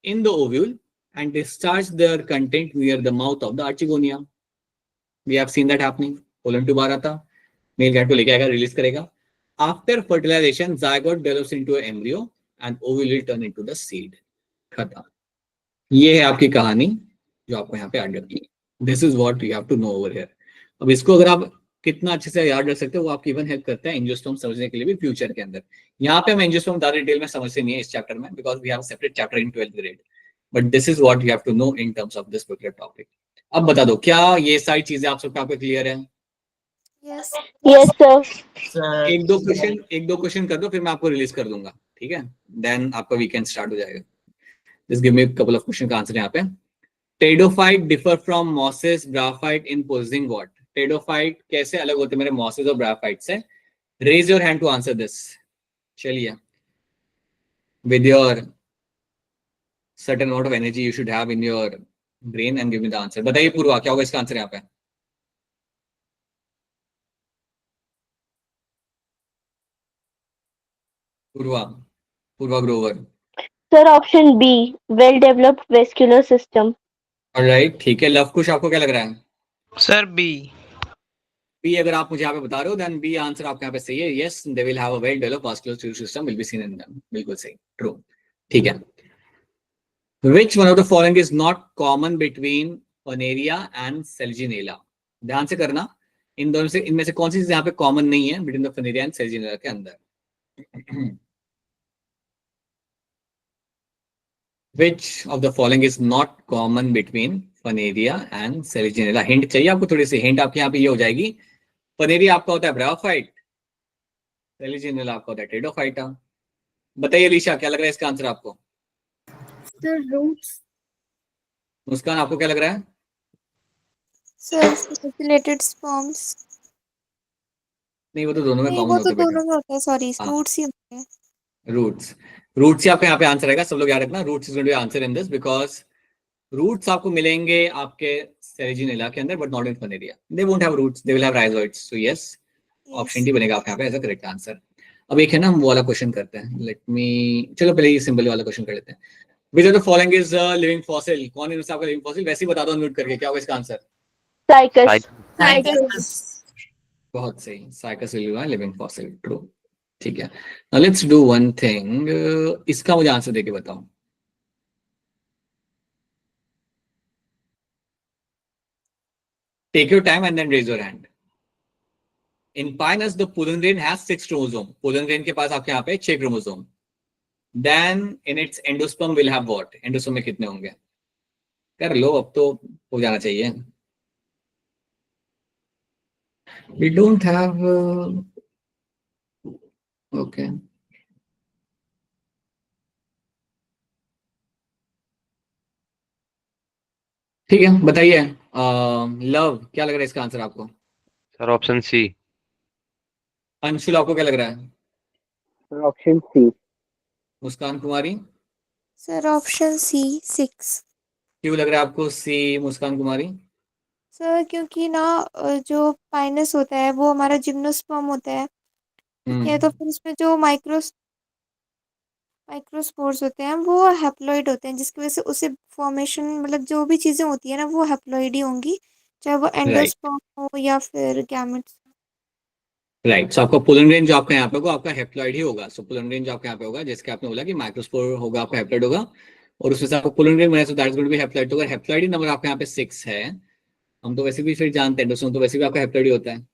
in the ovule and discharge their content near the mouth of the archegonia. We have seen that happening. Pollen tube आ रहा था, male gamete को लेके आएगा, release करेगा. After fertilization, zygote develops into an embryo and ovule will turn into the seed. खत्म. ये है आपकी कहानी जो आपको यहाँ पे ऐड करनी है. This is what you have to know over here. अब इसको अगर आप कितना अच्छे से याद रख सकते हो, वो आपकी इवन हेल्प करता है एंजियोस्पर्म समझने के लिए भी फ्यूचर के अंदर. यहाँ पे हम एंजियोस्पर्म ज्यादा डिटेल में समझते नहीं है इस चैप्टर में, because we have a separate chapter in 12th grade. But this is what you have to know in terms of this particular topic. अब बता दो क्या ये सारी चीजें आप सबको आपको क्लियर है? Yes Yes, sir. सर एक दो क्वेश्चन कर दो, फिर मैं आपको रिलीज कर दूंगा, ठीक है? देन आपका वीकेंड स्टार्ट हो जाएगा। Just give me couple of question का आंसर यहाँ पे। Pteridophyte differ from mosses bryophyte in possessing what? Pteridophyte कैसे अलग होते हैं मेरे मॉसेस और ग्राफाइट से? Raise your hand to answer this. चलिए, with your certain amount of energy you should have in your brain and give me the answer. बताइए पूर्वा, क्या होगा इसका आंसर यहाँ पे? Purva Grover. Sir, option B, well-developed vascular system. Alright, ठीक है। Love कुश, आपको क्या लग रहा है? Sir B. बी अगर आप मुझे यहाँ पे बता रहे हो, देन बी आंसर आपके यहाँ पे सही है। Yes, they will have a well developed vascular system will be seen in them. बिल्कुल सही, ट्रू, ठीक है। Which one of the following is not common between Paneria and Selginella? ध्यान से करना, इन दोनों से, इनमें से कौन सी चीज यहाँ पे कॉमन नहीं है between the Paneria and Selginella के अंदर? Which of the following is not common between Paneria and Selginella? Hint चाहिए आपको? थोड़ी सी हिंट आपके यहाँ पे ये हो जाएगी। Paneria आपका होता है ब्रायोफाइट, Selginella आपका होता है टेडोफाइटा। बताइए अलीशा, क्या लग रहा है इसका आंसर आपको? Sir roots. मुस्कान, आपको क्या लग रहा है? Sir circulated sperms. नहीं, वो तो दोनों में नहीं, कॉमन वो होता तो है बेटा। दोनों में होता है, सॉरी हाँ, रूट्स ही होते हैं। रूट्स ही आपका यहाँ पे आंसर आएगा। सब लोग याद रखना, roots is going to be answer in this, because roots आपको मिलेंगे आपके सेरेजिनेला के अंदर, but not in Funaria. They won't have roots, they will have rhizoids. So yes, option D बनेगा आपके यहाँ पे एज अ करेक्ट आंसर। अब एक है ना, हम वो वाला क्वेश्चन करते हैं। लेट मी, चलो पहले ये सिंपल वाला क्वेश्चन कर लेते हैं। Which of the following is living fossil? कौन है आपका लिविंग फॉसिल? वैसे ही बता दो म्यूट करके, क्या होगा इसका आंसर? Cycas. बहुत सही, साइकस लिविंग फॉसिल, ट्रू, ठीक है। Now let's do one thing, इसका मुझे आंसर देके बताओ। Take your time and then raise your hand. In Pinus, the pollen grain has 6 chromosome. Pollen grain के पास आपके यहाँ पे 6 chromosome. Then in its endosperm will have what? Endosperm में कितने होंगे? कर लो, अब तो हो जाना चाहिए। We don't have. Okay. ठीक है, बताइए। लव, क्या लग रहा है इसका आंसर आपको? सर ऑप्शन सी। अंशुल, आपको क्या लग रहा है? Option C. Muskan Kumari? Sir option C 6। क्यों लग रहा है आपको सी, मुस्कान कुमारी? सर क्योंकि ना जो पाइनस होता है वो हमारा जिम्नोस्पर्म होता है, ठीक है? तो फिर उसमें जो माइक्रोस्पोर्स होते हैं वो हैप्लॉइड होते हैं, जिसकी वजह से उसे फॉर्मेशन, मतलब जो भी चीज़ें होती है ना वो हैप्लॉइड ही होंगी, चाहे वो एंडोस्पर्म हो या फिर गैमेट्स। राइट, सो आपका पोलन ग्रेन जो आपका यहाँ पे होगा, आपका हेप्लॉइड ही होगा। सो पोलन ग्रेन जो आपके यहाँ पे होगा, जैसे आपने बोला कि माइक्रोस्पोर होगा, आपका हेप्लॉइड होगा, और उसमें से आपको पोलन ग्रेन बना, so that is going to be haploid होगा। हेप्लॉइड नंबर आपके यहाँ पे 6 है। हम तो वैसे भी फिर जानते हैं, एंडोसोम तो वैसे भी आपका हेप्लॉइड ही होता है।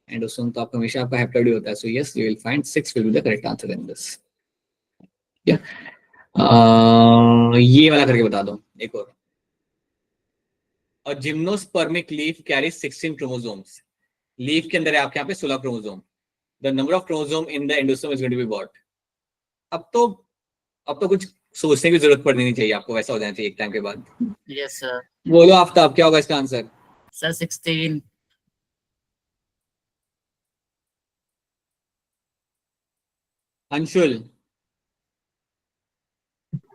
एंडोसोम तो आपका हमेशा आपका हेप्लॉइड ही होता है। So yes, you will find 6 will be the correct answer in this. ये वाला करके बता दो एक और। और gymnospermic leaf carry 16 chromosomes. Leaf के अंदर है आपके यहाँ पे 16 chromosome. The number of chromosome in the endosome is going to be what? अब तो कुछ सोचने की जरूरत पड़नी नहीं चाहिए आपको, वैसा हो जाना चाहिए एक टाइम के बाद। Yes sir. बोलो आफ्ताब, क्या होगा इसका आंसर? सर 16। अंशुल?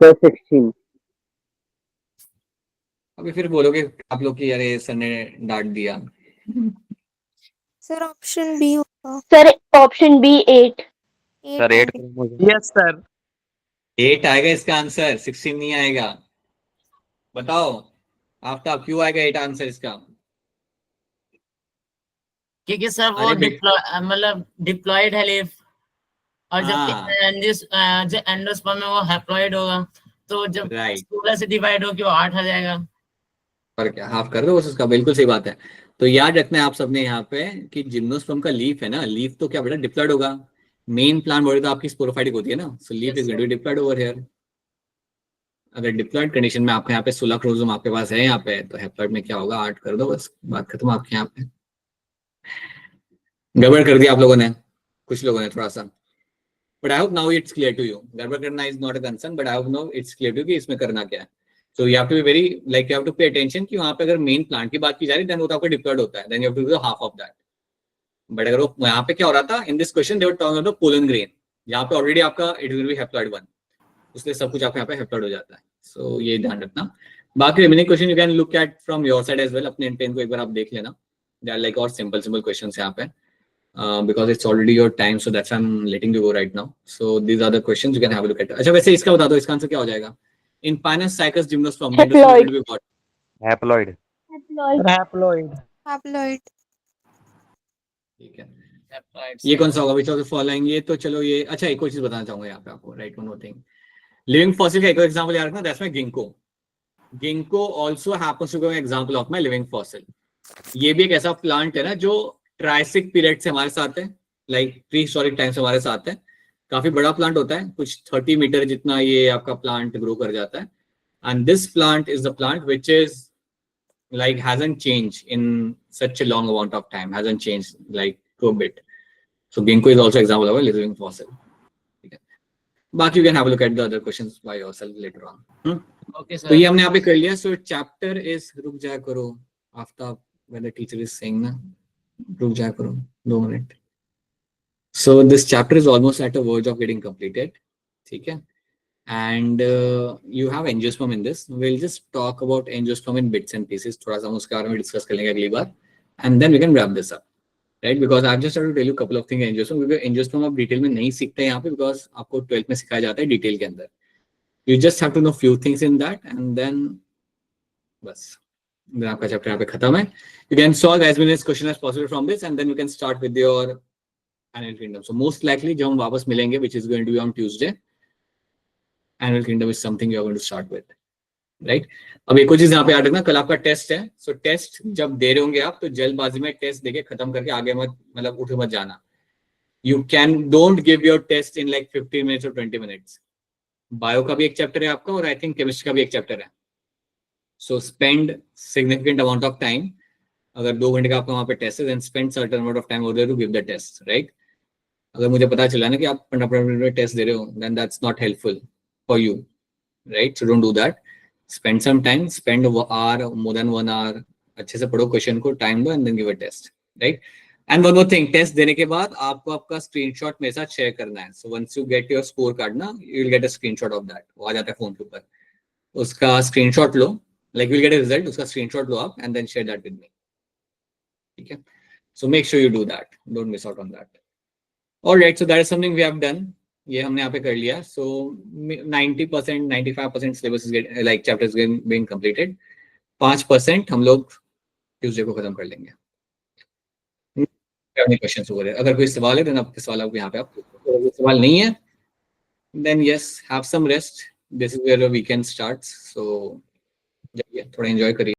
सर 16। अभी फिर बोलोगे आप लोग कि अरे सर ने डांट दिया। सर ऑप्शन बी होगा। Sir, option B, 8. Sir 8 chromosome. Yes sir. 8 आएगा इसका आंसर, 16 नहीं आएगा। बताओ आफ्ताब, क्यों आएगा 8 आंसर इसका? क्योंकि सर वो अरे बेटा, मतलब डिप्लॉयड है लीफ, और हाँ, जो एंडोस्पर्म में वो हैप्लॉइड होगा, तो जब राइट, 16 से डिवाइड होकर वो 8 आ जाएगा। और क्या हाफ कर दो बस उसका। बिल्कुल सही बात है। तो याद रखना है आप सबने यहाँ पे कि जिम्नोस्पर्म का लीफ है ना, लीफ तो क्या बेटा डिप्लॉयड होगा। मेन प्लांट बॉडी तो आपकी स्पोरोफाइटिक होती है ना, so leaf is going to be diploid over here. अगर डिप्लॉयड कंडीशन में आपके यहाँ पे 16 क्रोमोसोम आपके पास है यहाँ पे, तो हैप्लॉइड में क्या होगा? 8 कर दो बस, बात खत्म आपके यहाँ पे। गड़बड़ कर दिया आप लोगों ने, कुछ लोगों ने थोड़ा सा, but I hope now it's clear to you. गड़बड़ करना is not a concern, but I hope now it's clear to कि इसमें करना क्या है. So you have to be very like you have to pay attention कि वहां पे अगर मेन प्लांट की बात की जा रही है देन वो तो आपको डिप्लॉयड होता है, then you have to do half of that. But अगर वो यहाँ पे क्या हो रहा था in this question they were talking about pollen grain, यहाँ पे ऑलरेडी आपका इट विल बी हैप्लॉइड 1, इसलिए सब कुछ आपको यहाँ पे हैप्लॉइड हो जाता है. सो ये ध्यान रखना. बाकी remaining question you can look at from your side as well, अपने इंटेंट को एक बार आप देख लेना. दे आर लाइक और सिंपल क्वेश्चंस यहाँ पे. Because it's already your time, so that's why I'm letting you go right now. So these are the questions you can have a look at. अच्छा वैसे इसका बता दो, इसका आंसर क्या हो जाएगा? In Pinus, Cycus, Gymnosperm, Haploid. will be what? Haploid. Haploid. Haploid. Haploid. ठीक है. Haploids. ये कौन सा होगा? Which of the following? ये तो चलो ये अच्छा एक और चीज बताना चाहूंगा यहाँ पे आपको. Right, one more thing. Living fossil का एक और example याद रखना. That's my ginkgo. Ginkgo also happens to be an example of my living fossil. ये भी एक ऐसा प्लांट है ना जो ट्राइसिक पीरियड से हमारे साथ है, लाइक प्री हिस्टोरिक टाइम से हमारे साथ है. काफी बड़ा प्लांट होता है, कुछ 30 मीटर जितना ये आपका प्लांट ग्रो कर जाता है. And this plant is the plant which is like hasn't changed in such a long amount of time, hasn't changed like to a bit. So ginkgo is also example of a living fossil. ठीक है. बाकी you can have a look at the other questions by yourself later on. Okay, sir. तो ये हमने यहाँ पे कर लिया. So chapter is रुक जाया करो Aftab, when the teacher is saying ना रुक जाया करो 2 minute. So this chapter is almost at a verge of getting completed. ठीक है. And you have angiosperm in this. We'll just talk about angiosperm in bits and pieces. थोड़ा सा हम उसके बारे में डिस्कस कर लेंगे अगली बार. And then we can wrap this up. Right? Because I've just had to tell you a couple of things angiosperm. क्योंकि angiosperm आप डिटेल में नहीं सीखते यहाँ पे, because आपको 12th में सिखाया जाता है डिटेल के अंदर. You just have to know few things in that, and then बस then आपका चैप्टर यहाँ पे खत्म है. You can solve as many questions as possible from this, and then you can start with your Animal Kingdom. So most likely जब हम वापस मिलेंगे, which is going to be on Tuesday, Animal Kingdom is something you are going to start with, right? अब एक और चीज यहाँ पे याद रखना, कल आपका टेस्ट है. सो टेस्ट जब दे रहे होंगे आप, तो जल्दबाजी में टेस्ट देके खत्म करके आगे मत, मतलब उठ मत जाना. You don't give your test in like 15 minutes or 20 minutes. Bio का भी एक चैप्टर है आपका, और आई थिंक केमिस्ट्री का भी एक चैप्टर है. So spend significant amount of time. अगर 2 घंटे का आपका वहां पे टेस्ट है, then spend certain amount of time over there to give the test, right? अगर मुझे पता चला ना कि आप 15 मिनट में टेस्ट दे रहे हो, then that's not helpful for you, right? So don't do that. Spend some time, spend hour, more than 1 hour. अच्छे से पढ़ो क्वेश्चन को, टाइम दो, and then give a test, right? And one more thing, test देने के बाद आपको आपका स्क्रीनशॉट मेरे साथ शेयर करना है. So once you get your score card ना, you will get a screenshot of that. वो आ जाता है फोन के ऊपर, उसका स्क्रीनशॉट लो, like you will get a result, उसका स्क्रीनशॉट लो आप, and then share that with me. ठीक है? So make sure you do that, don't miss out on that. Alright, so that is something we have done. ये हमने यहाँ पे कर लिया. सो 90% 95% syllabus is like chapters being completed. 5% हम लोग ट्यूसडे को खत्म कर लेंगे. क्वेश्चंस हो रहे हैं, अगर कोई सवाल है देन आपके सवाल आप यहाँ पे आप, अगर सवाल नहीं है then yes, have some rest. This is where your weekend starts. So थोड़ा एंजॉय करिए.